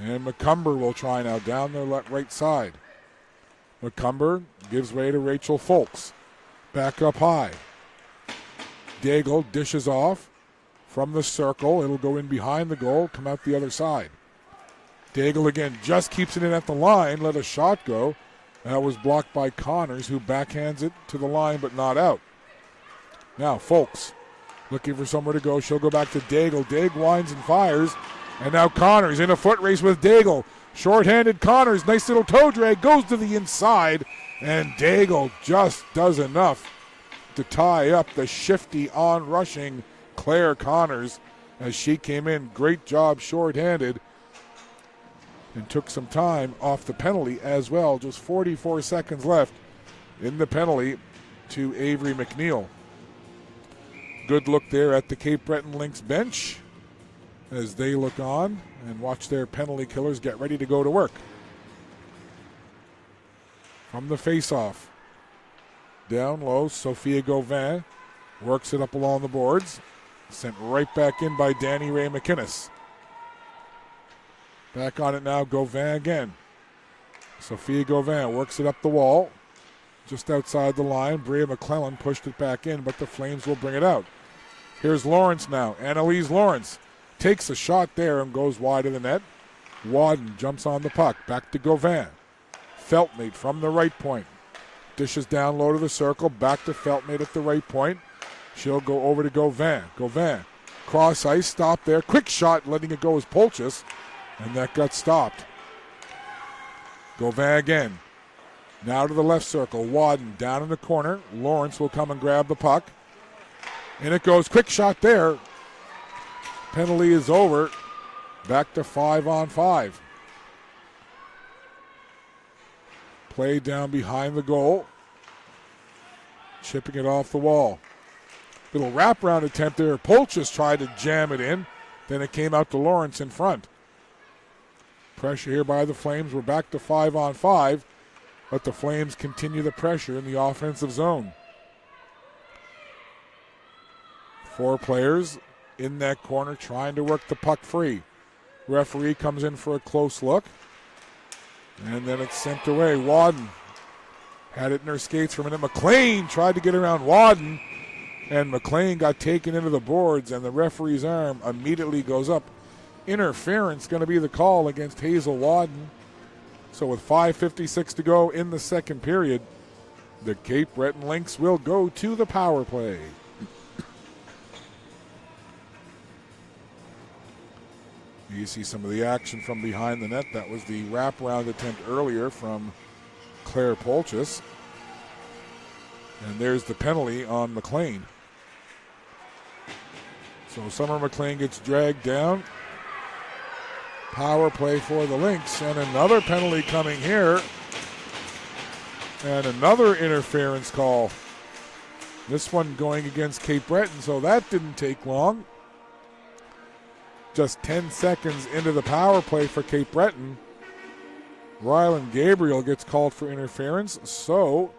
And McCumber will try now down the right side. McCumber gives way to Rachel Folks. Back up high. Daigle dishes off from the circle. It'll go in behind the goal, come out the other side. Daigle again just keeps it in at the line, let a shot go. That was blocked by Connors, who backhands it to the line but not out. Now Folks looking for somewhere to go. She'll go back to Daigle. Daigle winds and fires. And now Connors in a foot race with Daigle. Short-handed Connors, nice little toe drag, goes to the inside. And Daigle just does enough to tie up the shifty on-rushing Claire Connors as she came in. Great job short-handed and took some time off the penalty as well. Just 44 seconds left in the penalty to Avery McNeil. Good look there at the Cape Breton Lynx bench as they look on and watch their penalty killers get ready to go to work. From the faceoff, down low, Sophia Gauvin works it up along the boards. Sent right back in by Danny Ray McInnes. Back on it now, Gauvin again. Sophia Gauvin works it up the wall. Just outside the line, Bria McClellan pushed it back in, but the Flames will bring it out. Here's Lawrence now. Annalise Lawrence takes a shot there and goes wide of the net. Wadden jumps on the puck. Back to Gauvin. Feltmate from the right point. Dishes down low to the circle. Back to Feltmate at the right point. She'll go over to Gauvin. Gauvin, cross ice, stop there. Quick shot, letting it go is Polchis. And that got stopped. Gauvin again. Now to the left circle. Wadden down in the corner. Lawrence will come and grab the puck. And it goes. Quick shot there. Penalty is over. Back to 5-on-5. Play down behind the goal. Chipping it off the wall. Little wraparound attempt there. Polchis tried to jam it in. Then it came out to Lawrence in front. Pressure here by the Flames. We're back to 5-on-5. But the Flames continue the pressure in the offensive zone. 4 players in that corner trying to work the puck free. Referee comes in for a close look. And then it's sent away. Wadden had it in her skates for a minute. McLean tried to get around Wadden. And McLean got taken into the boards. And the referee's arm immediately goes up interference going to be the call against Hazel Wadden. So with 5:56 to go in the second period, the Cape Breton Lynx will go to the power play. You see some of the action from behind the net. That was the wraparound attempt earlier from Claire Polchis. And there's the penalty on McLean. So Summer McLean gets dragged down. Power play for the Lynx, and another penalty coming here. And another interference call. This one going against Cape Breton, so that didn't take long. Just 10 seconds into the power play for Cape Breton, Rylan Gabriel gets called for interference, so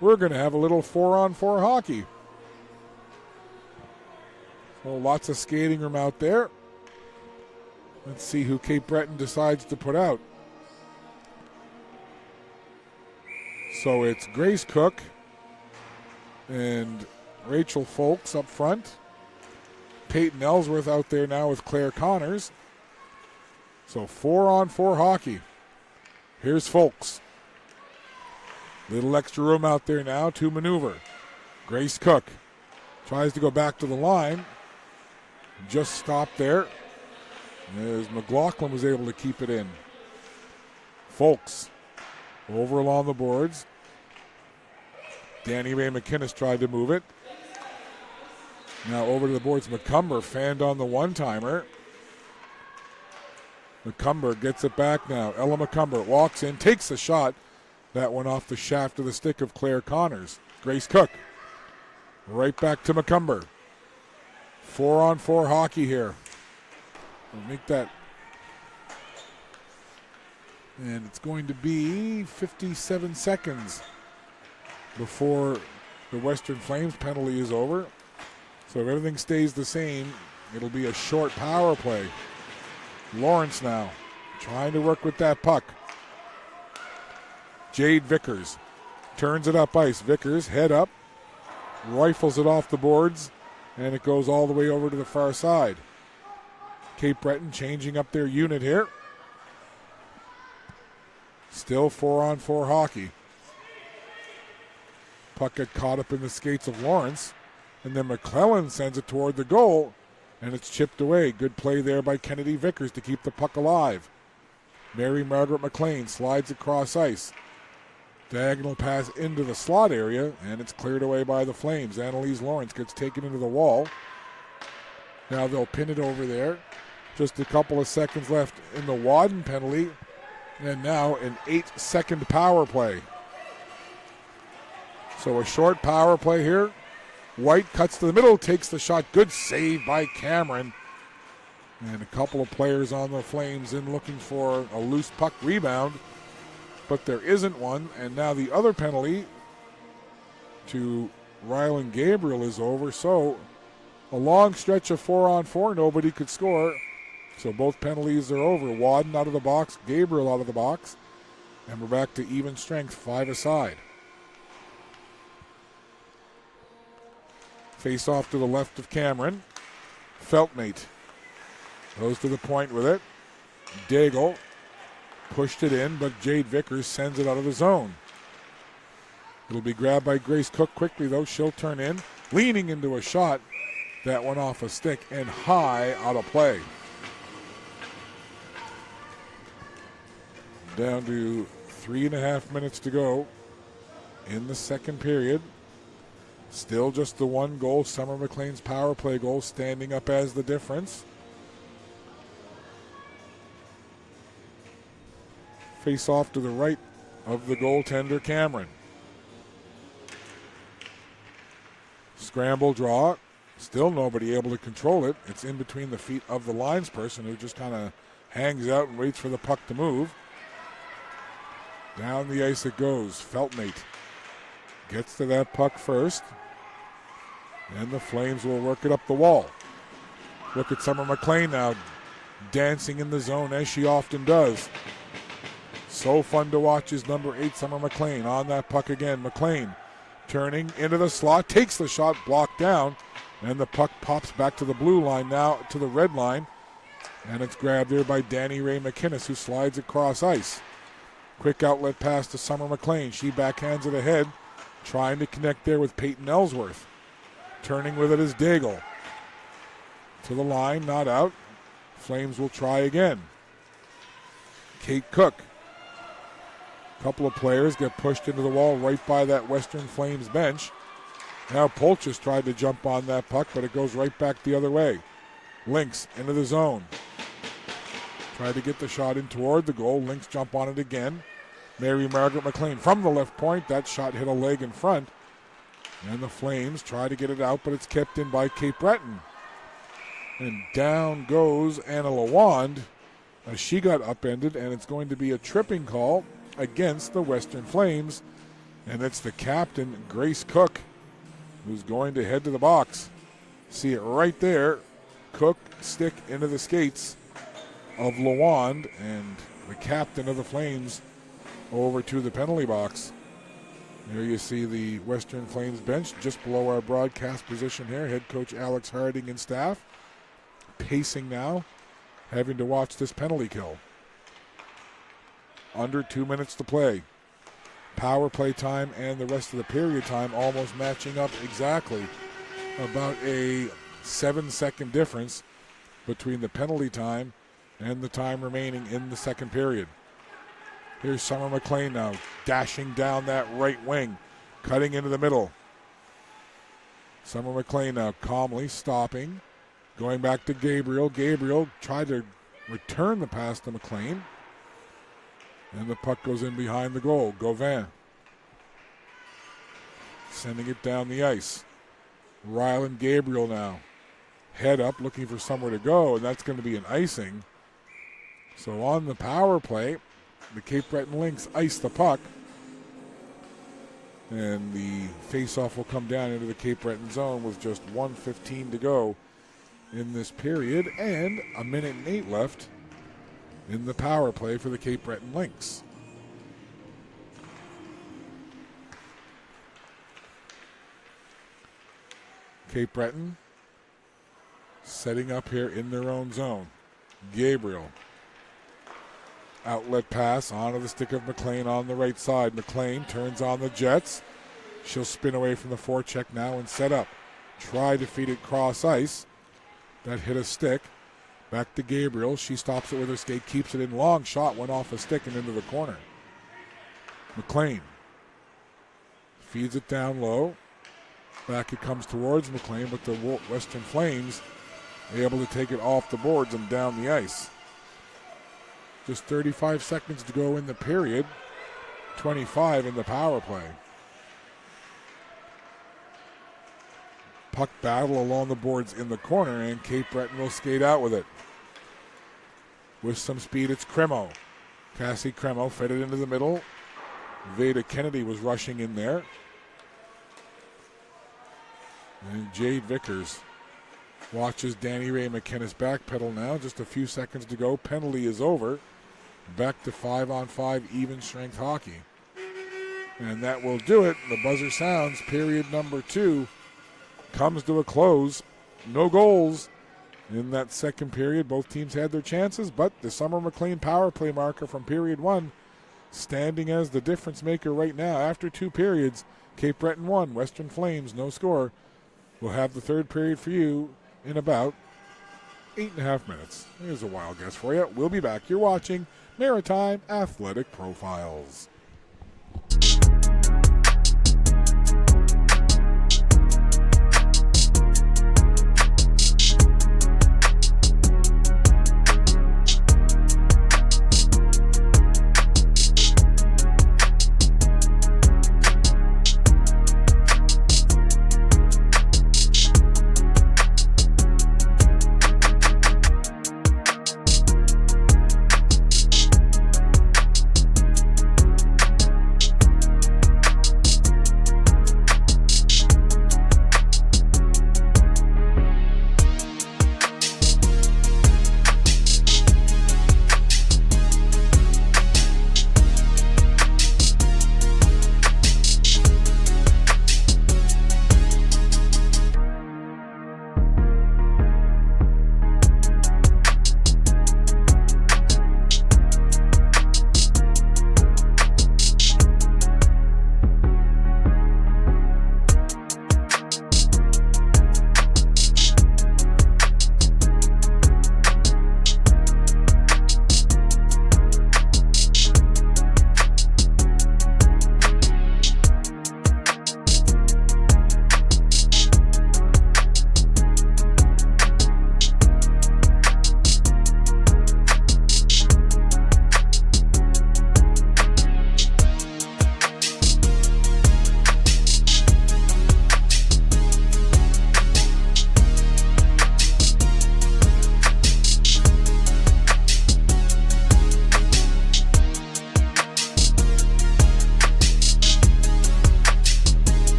we're going to have a little 4-on-4 hockey. So lots of skating room out there. Let's see who Cape Breton decides to put out. So it's Grace Cook and Rachel Folks up front. Peyton Ellsworth out there now with Claire Connors. So 4-on-4 hockey. Here's Folks. Little extra room out there now to maneuver. Grace Cook tries to go back to the line. Just stopped there as McLaughlin was able to keep it in. Folks over along the boards. Danny Ray McInnes tried to move it. Now over to the boards. McCumber fanned on the one-timer. McCumber gets it back now. Ella McCumber walks in, takes the shot. That went off the shaft of the stick of Claire Connors. Grace Cook right back to McCumber. 4-on-4 hockey here. We'll make that. And it's going to be 57 seconds before the Western Flames penalty is over. So if everything stays the same, it'll be a short power play. Lawrence now trying to work with that puck. Jade Vickers turns it up ice. Vickers head up, rifles it off the boards, and it goes all the way over to the far side. Cape Breton changing up their unit here. Still 4-on-4 hockey. Puck got caught up in the skates of Lawrence. And then McClellan sends it toward the goal, and it's chipped away. Good play there by Kennedy Vickers to keep the puck alive. Mary Margaret McLean slides across ice. Diagonal pass into the slot area, and it's cleared away by the Flames. Annalise Lawrence gets taken into the wall. Now they'll pin it over there. Just a couple of seconds left in the Wadden penalty, and now an 8-second power play. So a short power play here. White cuts to the middle, takes the shot. Good save by Cameron. And a couple of players on the Flames in looking for a loose puck rebound. But there isn't one. And now the other penalty to Rylan Gabriel is over. So a long stretch of 4-on-4. Nobody could score. So both penalties are over. Wadden out of the box, Gabriel out of the box. And we're back to even strength, 5 aside. Face off to the left of Cameron. Feltmate goes to the point with it. Daigle pushed it in, but Jade Vickers sends it out of the zone. It'll be grabbed by Grace Cook quickly, though. She'll turn in, leaning into a shot. That went off a stick and high out of play. Down to 3.5 minutes to go in the second period. Still just the one goal. Summer McLean's power play goal standing up as the difference. Face off to the right of the goaltender, Cameron. Scramble draw. Still nobody able to control it. It's in between the feet of the linesperson who just kind of hangs out and waits for the puck to move. Down the ice it goes. Feltmate gets to that puck first. And the Flames will work it up the wall. Look at Summer McLean now dancing in the zone as she often does. So fun to watch is number 8, Summer McLean. On that puck again. McLean turning into the slot, takes the shot, blocked down, and the puck pops back to the blue line now to the red line. And it's grabbed there by Danny Ray McInnes, who slides across ice. Quick outlet pass to Summer McLean. She backhands it ahead, trying to connect there with Peyton Ellsworth. Turning with it is Daigle. To the line, not out. Flames will try again. Kate Cook. A couple of players get pushed into the wall right by that Western Flames bench. Now Polchis tried to jump on that puck, but it goes right back the other way. Lynx into the zone. Tried to get the shot in toward the goal. Lynx jump on it again. Mary Margaret McLean from the left point. That shot hit a leg in front. And the Flames try to get it out, but it's kept in by Cape Breton. And down goes Anna Lawand as she got upended, and it's going to be a tripping call against the Western Flames. And it's the captain, Grace Cook, who's going to head to the box. See it right there. Cook stick into the skates of Lawand, and the captain of the Flames over to the penalty box. There you see the Western Flames bench just below our broadcast position here. Head coach Alex Harding and staff pacing now, having to watch this penalty kill. Under 2 minutes to play. Power play time and the rest of the period time almost matching up exactly. About a 7-second difference between the penalty time and the time remaining in the second period. Here's Summer McLean now, dashing down that right wing, cutting into the middle. Summer McLean now calmly stopping, going back to Gabriel. Gabriel tried to return the pass to McLean, and the puck goes in behind the goal. Gauvin sending it down the ice. Ryland Gabriel now, head up, looking for somewhere to go, and that's going to be an icing. So on the power play, the Cape Breton Lynx ice the puck, and the face-off will come down into the Cape Breton zone with just 1:15 to go in this period, and 1:08 left in the power play for the Cape Breton Lynx. Cape Breton setting up here in their own zone. Gabriel. Outlet pass onto the stick of McLean on the right side. McLean turns on the Jets. She'll spin away from the forecheck now and set up. Try to feed it cross ice. That hit a stick. Back to Gabriel. She stops it with her skate, keeps it in. Long shot went off a stick and into the corner. McLean feeds it down low. Back it comes towards McLean, but the Western Flames are able to take it off the boards and down the ice. Just 35 seconds to go in the period. 25 in the power play. Puck battle along the boards in the corner, and Cape Breton will skate out with it. With some speed, it's Cremo. Cassie Cremo fed it into the middle. Veda Kennedy was rushing in there. And Jade Vickers watches Danny Ray McInnes backpedal now. Just a few seconds to go. Penalty is over. Back to 5-on-5 even strength hockey. And that will do it. The buzzer sounds. Period number 2 comes to a close. No goals in that second period. Both teams had their chances, but the Summer McLean power play marker from period 1 standing as the difference maker right now. After 2 periods, Cape Breton 1, Western Flames no score. We'll have the third period for you in about 8.5 minutes. Here's a wild guess for you. We'll be back. You're watching Maritime Athletic Profiles.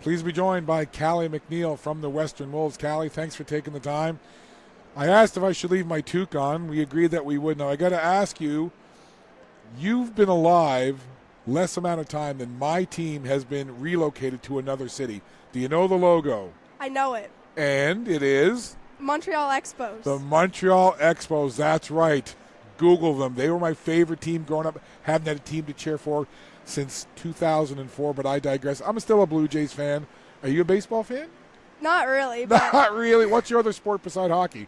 Pleased to be joined by Callie McNeil from the Western Wolves. Callie, thanks for taking the time. I asked if I should leave my toque on. We agreed that we would. Now, I got to ask you, you've been alive less amount of time than my team has been relocated to another city. Do you know the logo? I know it. And it is? Montreal Expos. The Montreal Expos, that's right. Google them. They were my favorite team growing up. Haven't had a team to cheer for since 2004, but I digress. I'm still a Blue Jays fan. Are you a baseball fan? Not really. But Not really. What's your other sport beside hockey?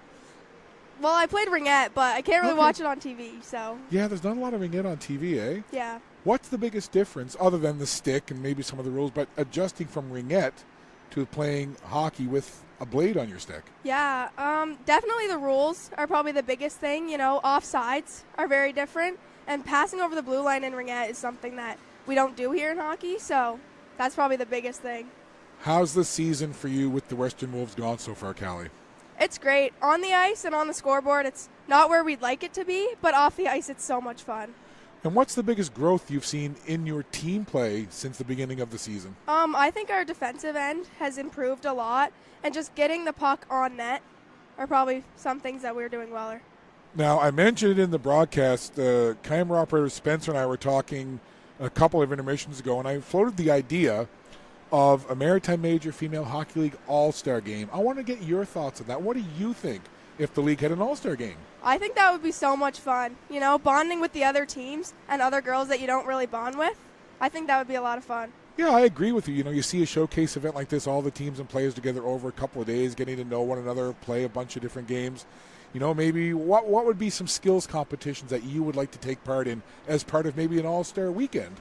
well, I played ringette, but I can't really watch it on TV, so. Yeah, there's not a lot of ringette on TV, eh? Yeah. What's the biggest difference, other than the stick and maybe some of the rules, but adjusting from ringette to playing hockey with a blade on your stick? Yeah, definitely the rules are probably the biggest thing. You know, offsides are very different, and passing over the blue line in ringette is something that we don't do here in hockey, so that's probably the biggest thing. How's the season for you with the Western Wolves gone so far, Callie? It's great. On the ice and on the scoreboard, it's not where we'd like it to be, but off the ice, it's so much fun. And what's the biggest growth you've seen in your team play since the beginning of the season? I think our defensive end has improved a lot, and just getting the puck on net are probably some things that we're doing well. Now, I mentioned it in the broadcast. Camera operator Spencer and I were talking a couple of intermissions ago, and I floated the idea of a Maritime Major Female Hockey League All-Star game. I want to get your thoughts on that. What do you think if the league had an All-Star game? I think that would be so much fun. You know, bonding with the other teams and other girls that you don't really bond with. I think that would be a lot of fun. Yeah, I agree with you. You know, you see a showcase event like this, all the teams and players together over a couple of days, getting to know one another, play a bunch of different games. You know, maybe what would be some skills competitions that you would like to take part in as part of maybe an All-Star weekend?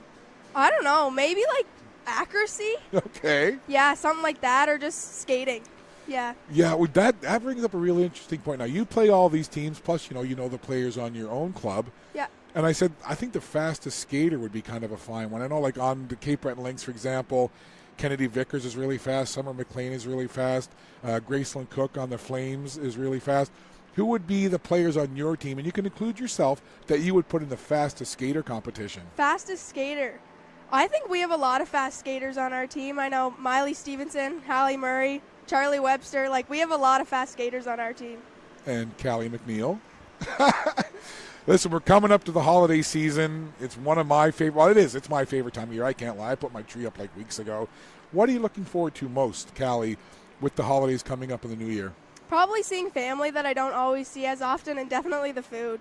I don't know. Maybe like accuracy? Okay. Yeah, something like that, or just skating. Yeah. Yeah, well, that brings up a really interesting point. Now, you play all these teams, plus, you know the players on your own club. Yeah. And I said, I think the fastest skater would be kind of a fine one. I know, like, on the Cape Breton Lynx, for example, Kennedy Vickers is really fast. Summer McLean is really fast. Graceland Cook on the Flames is really fast. Who would be the players on your team, and you can include yourself, that you would put in the fastest skater competition? Fastest skater. I think we have a lot of fast skaters on our team. I know Miley Stevenson, Hallie Murray, Charlie Webster. Like, we have a lot of fast skaters on our team. And Callie McNeil. Listen, we're coming up to the holiday season. It's one of my favorite. Well, it is. It's my favorite time of year. I can't lie. I put my tree up like weeks ago. What are you looking forward to most, Callie, with the holidays coming up in the new year? Probably seeing family that I don't always see as often, and definitely the food.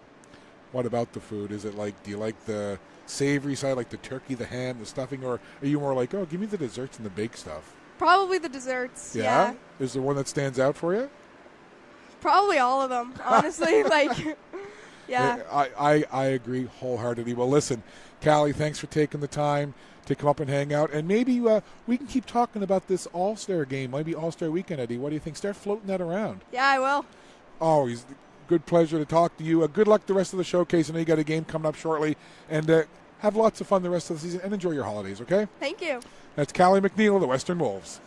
What about the food? Is it like, do you like the savory side, like the turkey, the ham, the stuffing, or are you more like, oh, give me the desserts and the baked stuff? Probably the desserts. Yeah. Is there one that stands out for you? Probably all of them, honestly. Yeah. I agree wholeheartedly. Well, listen, Callie, thanks for taking the time to come up and hang out. And maybe we can keep talking about this All-Star game, maybe All-Star weekend, Eddie. What do you think? Start floating that around. Yeah, I will. Always good pleasure to talk to you. Good luck the rest of the showcase. I know you got a game coming up shortly. And have lots of fun the rest of the season and enjoy your holidays, okay? Thank you. That's Callie McNeil of the Western Wolves.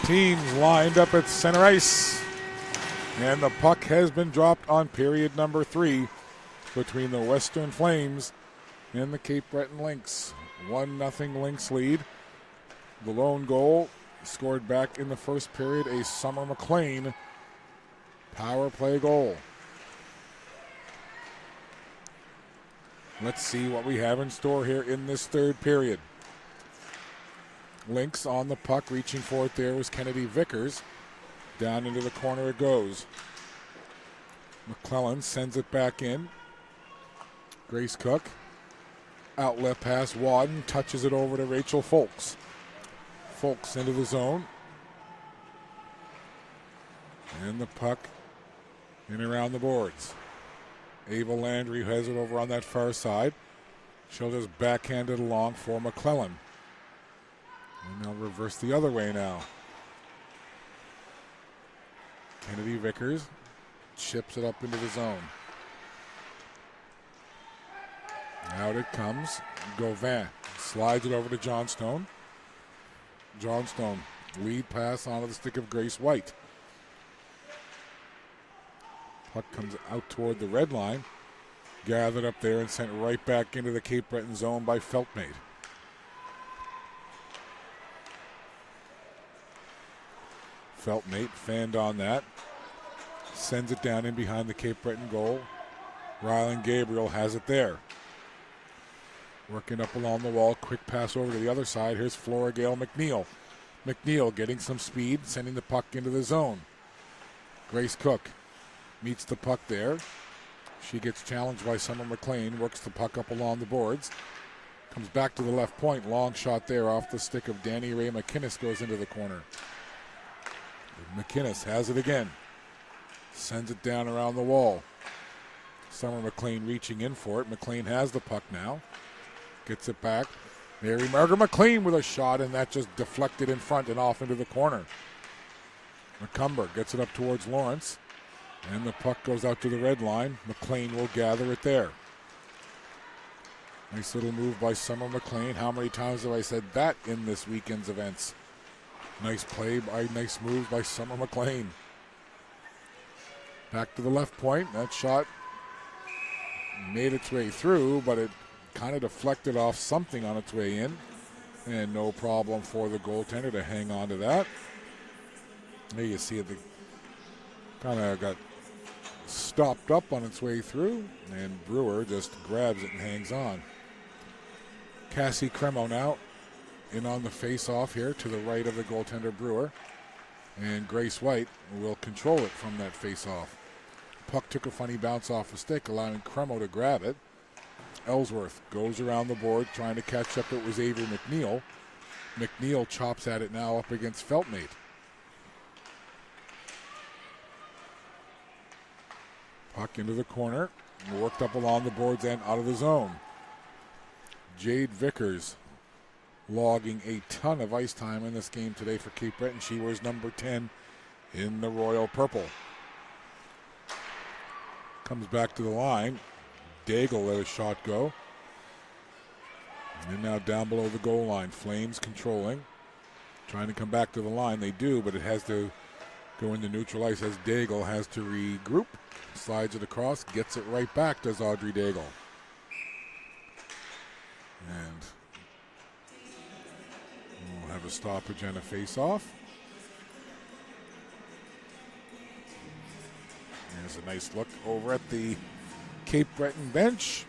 teams lined up at center ice. And the puck has been dropped on period number 3 between the Western Flames and the Cape Breton Lynx. 1-0 Lynx lead. The lone goal scored back in the first period, a Summer McLean power play goal. Let's see what we have in store here in this third period. Lynx on the puck, reaching for it there was Kennedy Vickers. Down into the corner it goes. McClellan sends it back in. Grace Cook. Outlet pass, Wadden touches it over to Rachel Folks. Folks into the zone. And the puck in around the boards. Ava Landry has it over on that far side. She'll just backhand it along for McClellan. And they'll reverse the other way now. Kennedy Vickers chips it up into the zone. Out it comes. Gauvin slides it over to Johnstone. Johnstone, lead pass onto the stick of Grace White. Puck comes out toward the red line. Gathered up there and sent right back into the Cape Breton zone by Feltmate. Feltmate fanned on that. Sends it down in behind the Cape Breton goal. Rylan Gabriel has it there. Working up along the wall. Quick pass over to the other side. Here's Flora Gale McNeil. McNeil getting some speed, sending the puck into the zone. Grace Cook meets the puck there. She gets challenged by Summer McLean. Works the puck up along the boards. Comes back to the left point. Long shot there off the stick of Danny Ray McInnes. Goes into the corner. McInnes has it again. Sends it down around the wall. Summer McLean reaching in for it. McLean has the puck now. Gets it back. Mary Margaret McLean with a shot, and that just deflected in front and off into the corner. McCumber gets it up towards Lawrence. And the puck goes out to the red line. McLean will gather it there. Nice little move by Summer McLean. How many times have I said that in this weekend's events? Nice play by, nice move by Summer McLean. Back to the left point. That shot made its way through, but it kind of deflected off something on its way in. And no problem for the goaltender to hang on to that. There you see it, kind of got stopped up on its way through, and Brewer just grabs it and hangs on. Cassie Cremo now in on the face-off here to the right of the goaltender Brewer. And Grace White will control it from that face-off. Puck took a funny bounce off the stick, allowing Cremo to grab it. Ellsworth goes around the board trying to catch up. It was Avery McNeil. McNeil chops at it now up against Feltmate. Puck into the corner. Worked up along the boards and out of the zone. Jade Vickers logging a ton of ice time in this game today for Cape Breton. She wears number 10 in the Royal Purple. Comes back to the line. Daigle let a shot go. And now down below the goal line. Flames controlling. Trying to come back to the line. They do, but it has to go into neutral ice as Daigle has to regroup. Slides it across. Gets it right back, does Audrey Daigle. And we'll have a stoppage and a face-off. There's a nice look over at the Cape Breton bench.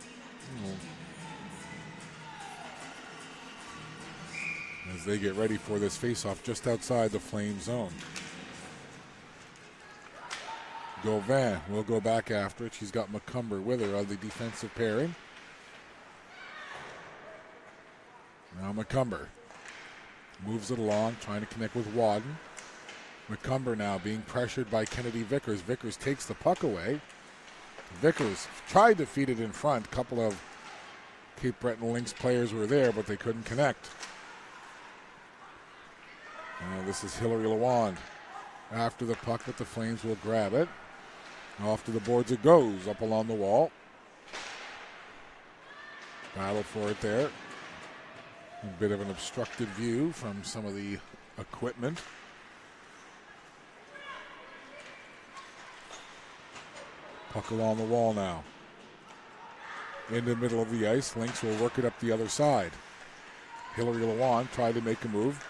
As they get ready for this face-off just outside the Flame zone. Gauvin will go back after it. She's got McCumber with her on the defensive pairing. Now McCumber moves it along, trying to connect with Wadden. McCumber now being pressured by Kennedy Vickers. Vickers takes the puck away. Vickers tried to feed it in front. A couple of Cape Breton Lynx players were there, but they couldn't connect. This is Hillary Lawand after the puck, but the Flames will grab it. Off to the boards it goes, up along the wall. Battle for it there. A bit of an obstructed view from some of the equipment. Puck along the wall now. In the middle of the ice, Lynx will work it up the other side. Hillary Lewan tried to make a move.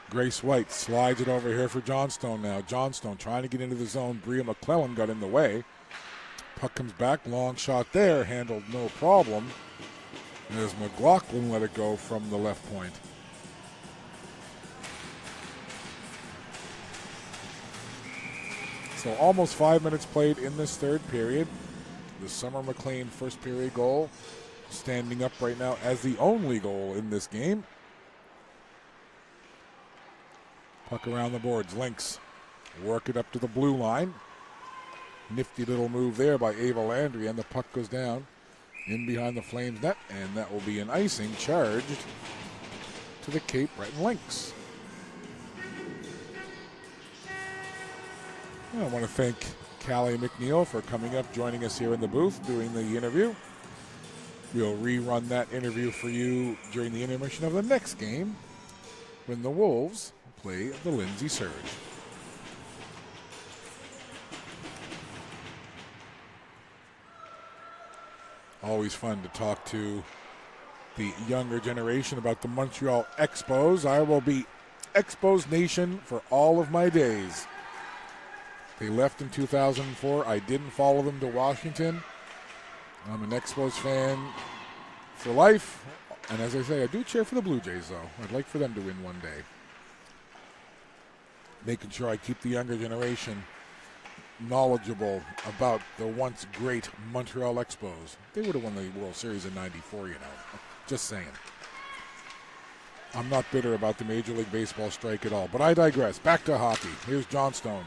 Grace White slides it over here for Johnstone now. Johnstone trying to get into the zone. Bria McClellan got in the way. Puck comes back, long shot there, handled no problem. As McLaughlin let it go from the left point. So almost 5 minutes played in this third period. The Summer McLean first period goal standing up right now as the only goal in this game. Puck around the boards. Lynx work it up to the blue line. Nifty little move there by Ava Landry, and the puck goes down in behind the Flames net, and that will be an icing charged to the Cape Breton Lynx. I want to thank Callie McNeil for coming up, joining us here in the booth, doing the interview. We'll rerun that interview for you during the intermission of the next game when the Wolves play the Lindsay Surge. Always fun to talk to the younger generation about the Montreal Expos. I will be Expos Nation for all of my days. They left in 2004. I didn't follow them to Washington. I'm an Expos fan for life. And as I say, I do cheer for the Blue Jays, though. I'd like for them to win one day. Making sure I keep the younger generation knowledgeable about the once great Montreal Expos. They would have won the World Series in '94, you know. Just saying. I'm not bitter about the Major League Baseball strike at all, but I digress. Back to hockey. Here's Johnstone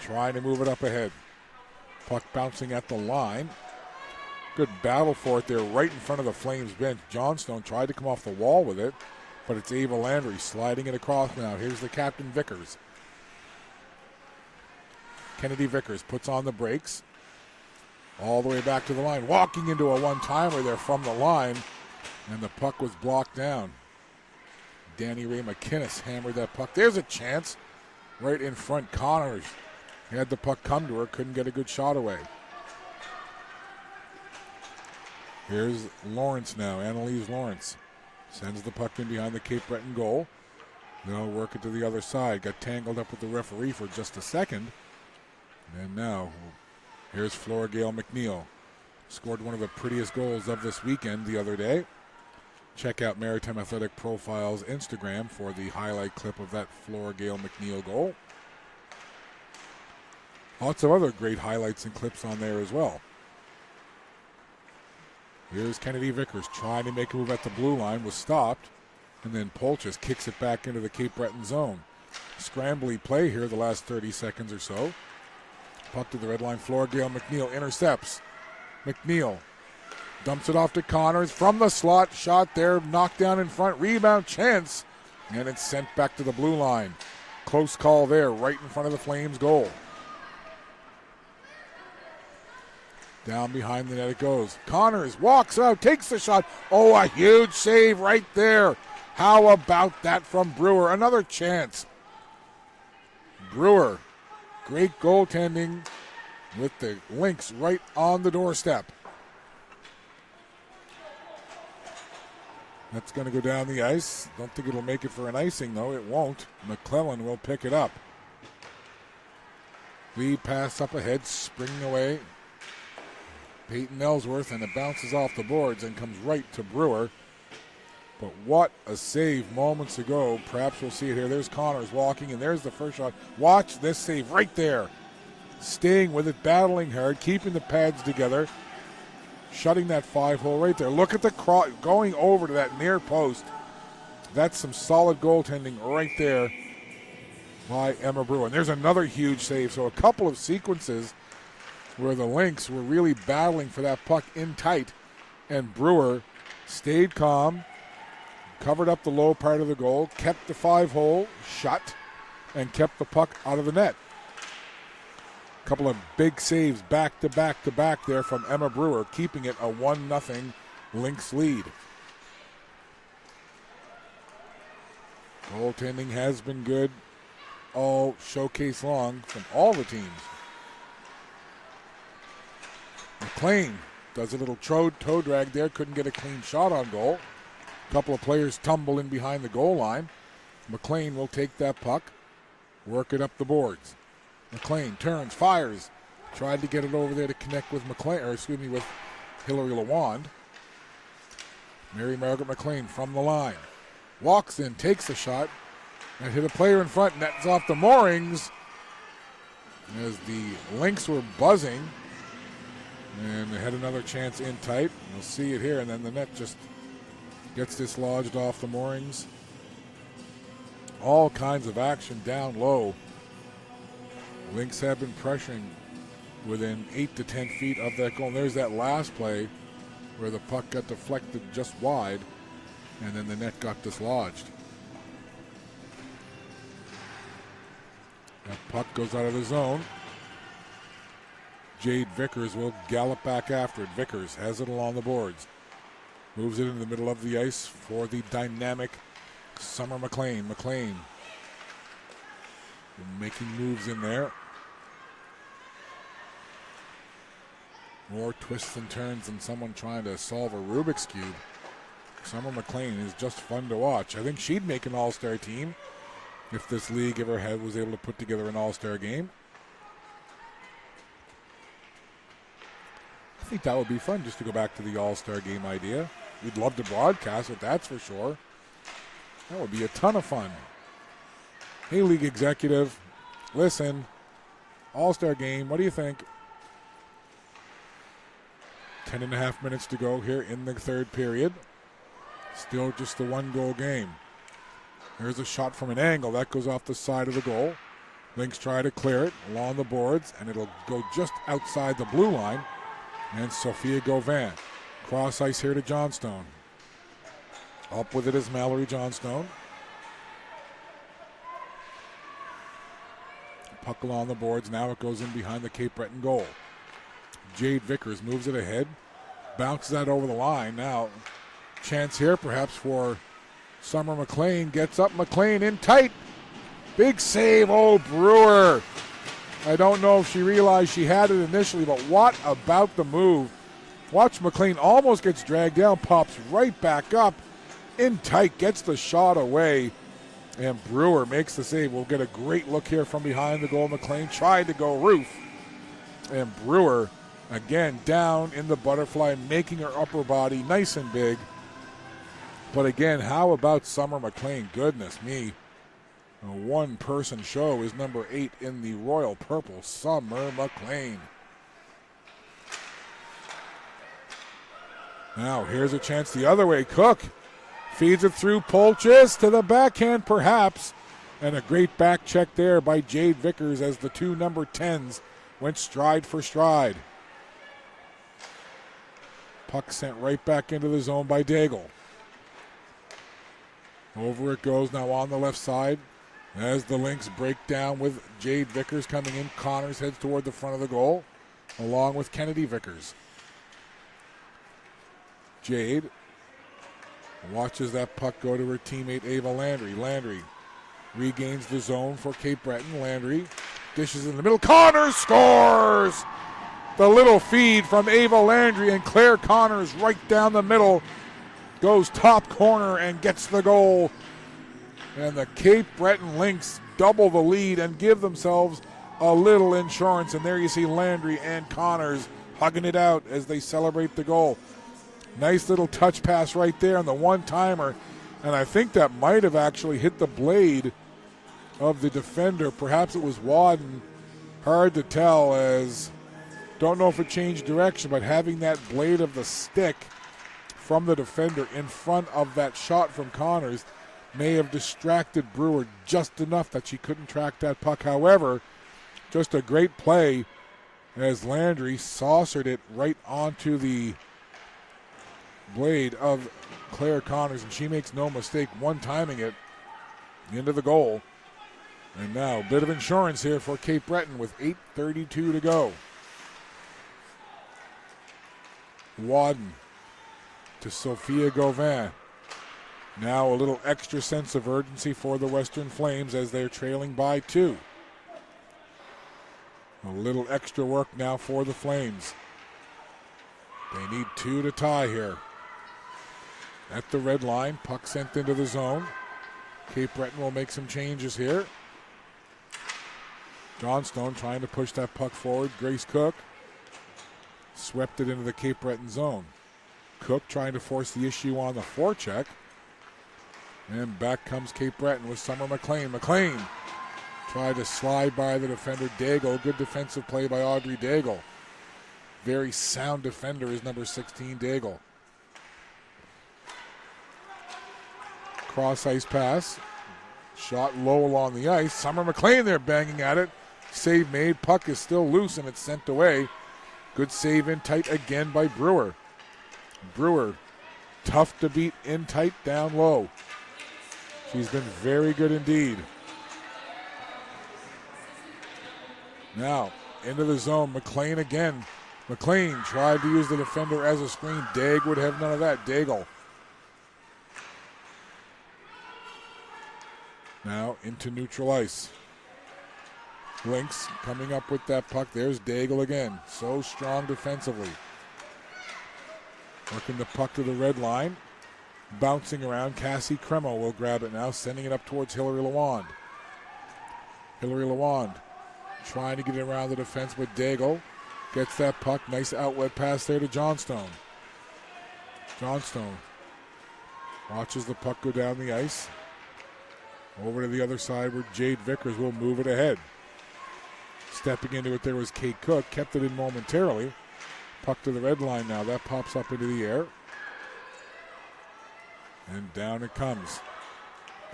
trying to move it up ahead. Puck bouncing at the line. Good battle for it there right in front of the Flames bench. Johnstone tried to come off the wall with it, but it's Ava Landry sliding it across now. Here's the captain, Vickers. Kennedy Vickers puts on the brakes. All the way back to the line. Walking into a one-timer there from the line, and the puck was blocked down. Danny Ray McInnes hammered that puck. There's a chance right in front. Connors had the puck come to her, couldn't get a good shot away. Here's Lawrence now, Annalise Lawrence. Sends the puck in behind the Cape Breton goal. They'll work it to the other side. Got tangled up with the referee for just a second. And now, here's Flora Gale McNeil. Scored one of the prettiest goals of this weekend the other day. Check out Maritime Athletic Profile's Instagram for the highlight clip of that Flora Gale McNeil goal. Lots of other great highlights and clips on there as well. Here's Kennedy Vickers trying to make a move at the blue line, was stopped, and then Polchis kicks it back into the Cape Breton zone. Scrambly play here the last 30 seconds or so. Puck to the red line. Flora Gale McNeil intercepts. McNeil dumps it off to Connors from the slot. Shot there, knocked down in front. Rebound chance, and it's sent back to the blue line. Close call there, right in front of the Flames goal. Down behind the net it goes. Connors walks out, takes the shot. Oh, a huge save right there. How about that from Brewer? Another chance. Brewer, great goaltending with the Lynx right on the doorstep. That's going to go down the ice. Don't think it'll make it for an icing, though. It won't. McClellan will pick it up. Lead pass up ahead, springing away. Peyton Ellsworth, and it bounces off the boards and comes right to Brewer. But what a save moments ago. Perhaps we'll see it here. There's Connors walking, and there's the first shot. Watch this save right there. Staying with it, battling hard, keeping the pads together, shutting that 5-hole right there. Look at the cross going over to that near post. That's some solid goaltending right there by Emma Brewer. And there's another huge save. So a couple of sequences where the Lynx were really battling for that puck in tight, and Brewer stayed calm, covered up the low part of the goal, kept the 5-hole shut, and kept the puck out of the net. A couple of big saves back to back to back there from Emma Brewer, keeping it a 1-0 Lynx lead. Goaltending has been good all showcase long from all the teams. McLean does a little toe drag there, couldn't get a clean shot on goal. A couple of players tumble in behind the goal line. McLean will take that puck, work it up the boards. McLean turns, fires, tried to get it over there to connect with with Hillary Lawand. Mary Margaret McLean from the line. Walks in, takes the shot, and hit a player in front, nets off the moorings as the Lynx were buzzing. And they had another chance in tight. You'll see it here, and then the net just gets dislodged off the moorings. All kinds of action down low. Lynx have been pressuring within 8 to 10 feet of that goal. And there's that last play where the puck got deflected just wide, and then the net got dislodged. That puck goes out of the zone. Jade Vickers will gallop back after it. Vickers has it along the boards. Moves it into the middle of the ice for the dynamic Summer McLean. McLean making moves in there. More twists and turns than someone trying to solve a Rubik's Cube. Summer McLean is just fun to watch. I think she'd make an all-star team if this league ever was able to put together an all-star game. I think that would be fun, just to go back to the all-star game idea. We'd love to broadcast it, that's for sure. That would be a ton of fun. Hey, league executive, listen, all-star game, what do you think? 10.5 minutes to go here in the third period. Still just a one-goal game. There's a shot from an angle. That goes off the side of the goal. Lynx try to clear it along the boards, and it'll go just outside the blue line. And Sophia Gauvin. Cross ice here to Johnstone. Up with it is Mallory Johnstone. Puck along the boards. Now it goes in behind the Cape Breton goal. Jade Vickers moves it ahead. Bounces that over the line. Now, chance here perhaps for Summer McLean. Gets up, McLean in tight. Big save, Brewer. I don't know if she realized she had it initially, but what about the move? Watch McLean almost gets dragged down, pops right back up. In tight, gets the shot away. And Brewer makes the save. We'll get a great look here from behind the goal. McLean tried to go roof. And Brewer, again, down in the butterfly, making her upper body nice and big. But again, how about Summer McLean? Goodness me. A one-person show is number 8 in the Royal Purple, Summer McLean. Now, here's a chance the other way. Cook feeds it through Polchis to the backhand, perhaps. And a great back check there by Jade Vickers as the two number 10s went stride for stride. Puck sent right back into the zone by Daigle. Over it goes now on the left side. As the Lynx break down with Jade Vickers coming in, Connors heads toward the front of the goal, along with Kennedy Vickers. Jade watches that puck go to her teammate Ava Landry. Landry regains the zone for Cape Breton. Landry dishes in the middle. Connors scores! The little feed from Ava Landry, and Claire Connors right down the middle goes top corner and gets the goal. And the Cape Breton Lynx double the lead and give themselves a little insurance. And there you see Landry and Connors hugging it out as they celebrate the goal. Nice little touch pass right there on the one-timer. And I think that might have actually hit the blade of the defender. Perhaps it was Wadden. Hard to tell, as don't know if it changed direction, but having that blade of the stick from the defender in front of that shot from Connors may have distracted Brewer just enough that she couldn't track that puck. However, just a great play as Landry saucered it right onto the blade of Claire Connors, and she makes no mistake one-timing it into the goal. And now a bit of insurance here for Cape Breton with 8:32 to go. Wadden to Sophia Gauvin. Now a little extra sense of urgency for the Western Flames as they're trailing by 2. A little extra work now for the Flames. They need 2 to tie here. At the red line, puck sent into the zone. Cape Breton will make some changes here. Johnstone trying to push that puck forward. Grace Cook swept it into the Cape Breton zone. Cook trying to force the issue on the forecheck. And back comes Cape Breton with Summer McLean. McLean tried to slide by the defender Daigle. Good defensive play by Audrey Daigle. Very sound defender is number 16 Daigle. Cross ice pass. Shot low along the ice. Summer McLean there banging at it. Save made. Puck is still loose and it's sent away. Good save in tight again by Brewer. Brewer, tough to beat in tight down low. She's been very good indeed. Now, into the zone. McLean again. McLean tried to use the defender as a screen. Dag would have none of that. Daigle. Now into neutral ice. Lynx coming up with that puck. There's Daigle again. So strong defensively. Working the puck to the red line. Bouncing around. Cassie Cremo will grab it now, sending it up towards Hillary Lawand. Hillary Lawand trying to get it around the defense with Daigle. Gets that puck. Nice outlet pass there to Johnstone. Johnstone watches the puck go down the ice. Over to the other side where Jade Vickers will move it ahead. Stepping into it there was Kate Cook. Kept it in momentarily. Puck to the red line now. That pops up into the air. And down it comes.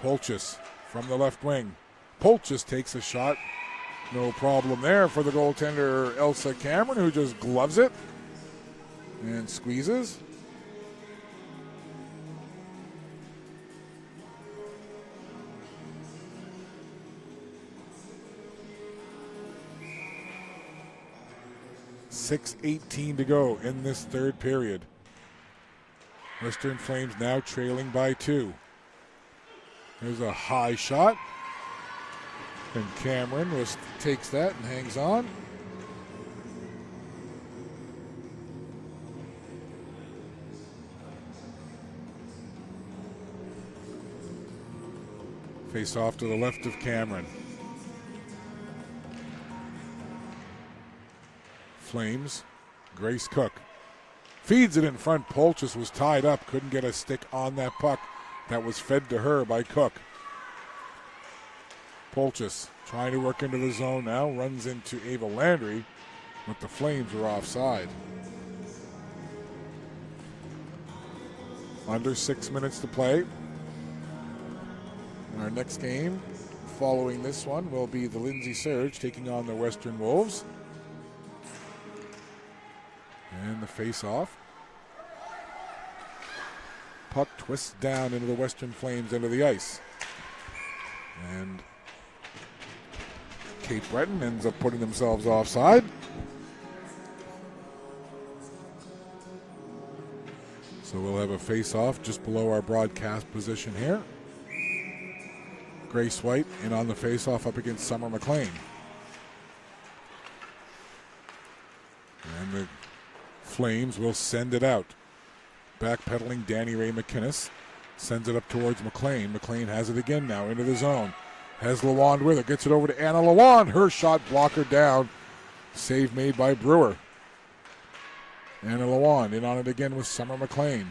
Polchis from the left wing. Polchis takes a shot. No problem there for the goaltender Elsa Cameron, who just gloves it and squeezes. .6:18 to go in this third period. Western Flames now trailing by 2. There's a high shot. And Cameron takes that and hangs on. Face off to the left of Cameron. Flames. Grace Cook feeds it in front. Polchis was tied up. Couldn't get a stick on that puck that was fed to her by Cook. Polchis trying to work into the zone now. Runs into Ava Landry, but the Flames are offside. Under 6 minutes to play. And our next game following this one will be the Lindsay Surge taking on the Western Wolves. And the face-off. Puck twists down into the Western Flames end of the ice. And Cape Breton ends up putting themselves offside. So we'll have a face-off just below our broadcast position here. Grace White in on the face-off up against Summer McLean. And the Flames will send it out. Backpedaling Danny Ray McInnes. Sends it up towards McLean. McLean has it again now into the zone. Has Lawand with her. Gets it over to Anna Lawand. Her shot blocker down. Save made by Brewer. Anna Lawand in on it again with Summer McLean.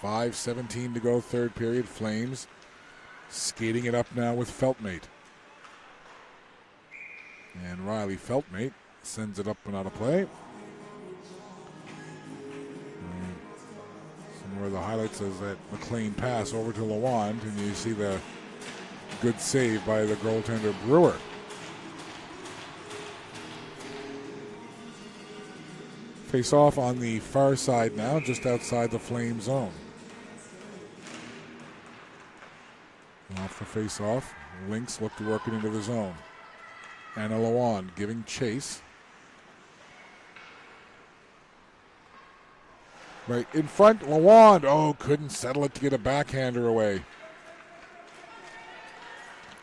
.5:17 to go third period. Flames skating it up now with Feltmate. And Riley Feltmate sends it up and out of play. Some of the highlights is that McLean pass over to Lawand, and you see the good save by the goaltender Brewer. Face off on the far side now, just outside the Flame zone. Off the face off, Lynx look to work it into the zone. Anna Lawand giving chase. Right in front, Lawand. Oh, couldn't settle it to get a backhander away.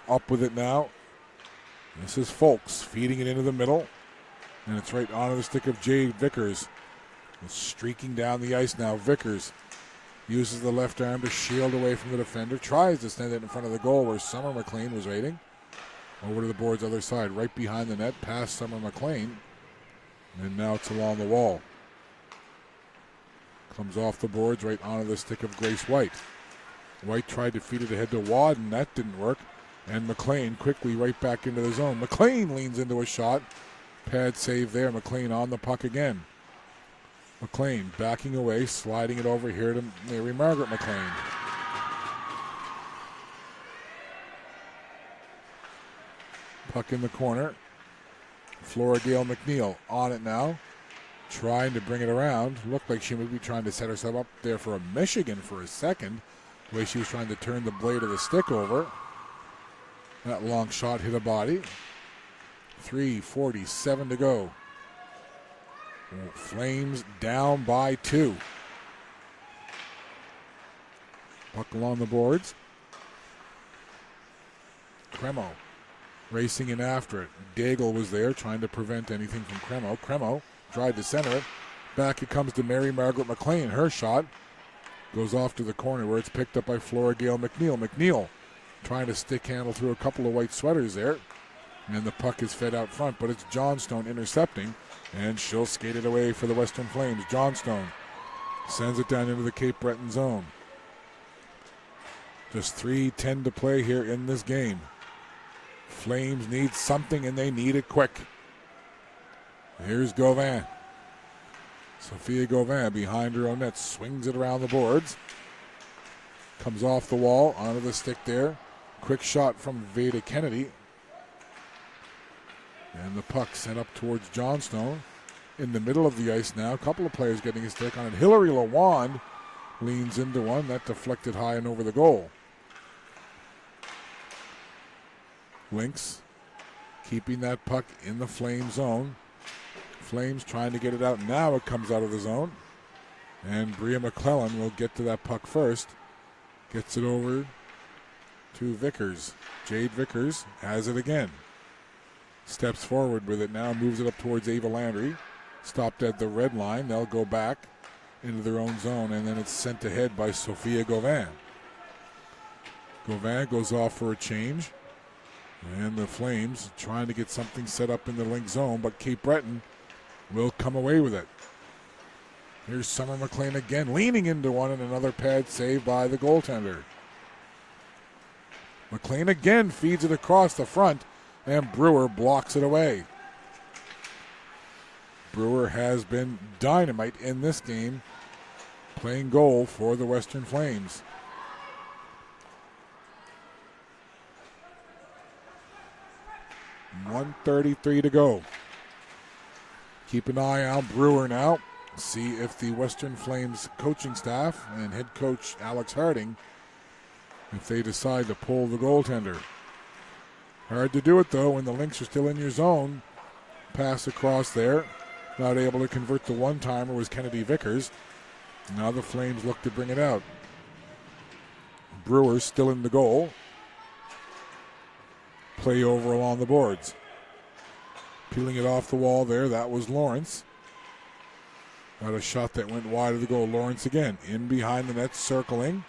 Up with it now. This is Folks feeding it into the middle. And it's right onto the stick of Jade Vickers. It's streaking down the ice now. Vickers uses the left arm to shield away from the defender. Tries to send it in front of the goal where Summer McLean was waiting. Over to the board's other side, right behind the net, past Summer McLean. And now it's along the wall. Comes off the boards right onto the stick of Grace White. White tried to feed it ahead to Wadden. That didn't work. And McLean quickly right back into the zone. McLean leans into a shot. Pad save there. McLean on the puck again. McLean backing away, sliding it over here to Mary Margaret McLean. Puck in the corner. Flora Gale McNeil on it now. Trying to bring it around. Looked like she may be trying to set herself up there for a Michigan for a second. The way she was trying to turn the blade of the stick over. That long shot hit a body. 3:47 to go. Flames down by 2. Puck along the boards. Cremo racing in after it. Daigle was there trying to prevent anything from Cremo. Cremo tried to center it. Back it comes to Mary Margaret McLean. Her shot goes off to the corner where it's picked up by Flora Gale McNeil. McNeil trying to stick handle through a couple of white sweaters there. And the puck is fed out front, but it's Johnstone intercepting. And she'll skate it away for the Western Flames. Johnstone sends it down into the Cape Breton zone. Just 3:10 to play here in this game. Flames need something, and they need it quick. Here's Gauvin. Sophia Gauvin behind her own net. Swings it around the boards. Comes off the wall, onto the stick there. Quick shot from Veda Kennedy. And the puck sent up towards Johnstone. In the middle of the ice now. A couple of players getting a stick on it. Hillary Lawand leans into one. That deflected high and over the goal. Lynx keeping that puck in the Flame zone. Flames trying to get it out. Now it comes out of the zone. And Bria McClellan will get to that puck first. Gets it over to Vickers. Jade Vickers has it again. Steps forward with it now, moves it up towards Ava Landry. Stopped at the red line. They'll go back into their own zone, and then it's sent ahead by Sophia Gauvin. Gauvin goes off for a change. And the Flames trying to get something set up in the Lynx zone, but Cape Breton will come away with it. Here's Summer McLean again, leaning into one, and another pad save by the goaltender. McLean again feeds it across the front, and Brewer blocks it away. Brewer has been dynamite in this game, playing goal for the Western Flames. .133 to go. Keep an eye on Brewer now. See if the Western Flames coaching staff and head coach Alex Harding, if they decide to pull the goaltender. Hard to do it though when the Lynx are still in your zone. Pass across there. Not able to convert the one-timer was Kennedy Vickers. Now the Flames look to bring it out. Brewer still in the goal. Play over along the boards. Peeling it off the wall there, that was Lawrence. Got a shot that went wide of the goal. Lawrence again, in behind the net, circling.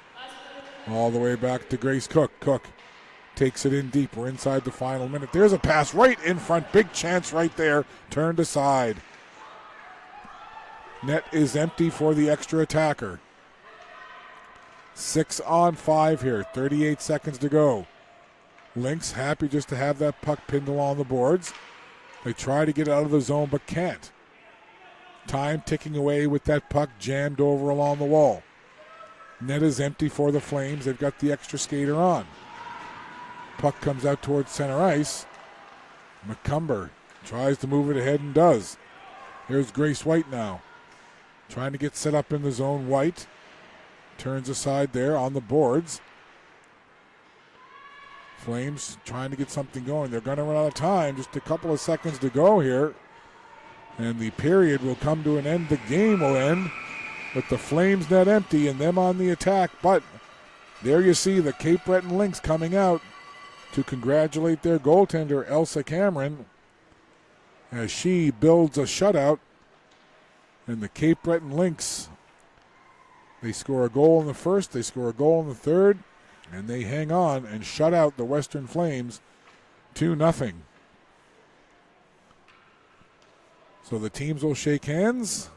All the way back to Grace Cook. Cook takes it in deep. We're inside the final minute. There's a pass right in front. Big chance right there. Turned aside. Net is empty for the extra attacker. 6-on-5 here. 38 seconds to go. Lynx happy just to have that puck pinned along the boards. They try to get out of the zone but can't. Time ticking away with that puck jammed over along the wall. Net is empty for the Flames. They've got the extra skater on. Puck comes out towards center ice. McCumber tries to move it ahead and does. Here's Grace White now. Trying to get set up in the zone. White turns aside there on the boards. Flames trying to get something going. They're going to run out of time. Just a couple of seconds to go here. And the period will come to an end. The game will end with the Flames net empty and them on the attack. But there you see the Cape Breton Lynx coming out to congratulate their goaltender, Elsa Cameron, as she builds a shutout. And the Cape Breton Lynx, they score a goal in the first, they score a goal in the third, and they hang on and shut out the Western Flames 2-0. So the teams will shake hands,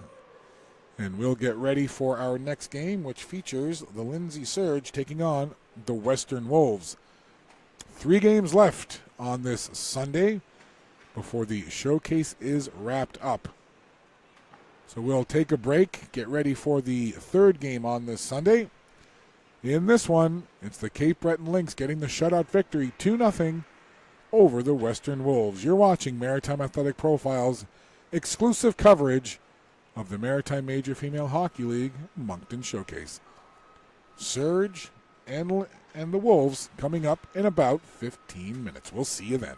and we'll get ready for our next game, which features the Lindsay Surge taking on the Western Wolves. 3 games left on this Sunday before the showcase is wrapped up. So we'll take a break, get ready for the third game on this Sunday. In this one, it's the Cape Breton Lynx getting the shutout victory 2-0 over the Western Wolves. You're watching Maritime Athletic Profile's exclusive coverage of the Maritime Major Female Hockey League Moncton Showcase. Surge and the Wolves coming up in about 15 minutes. We'll see you then.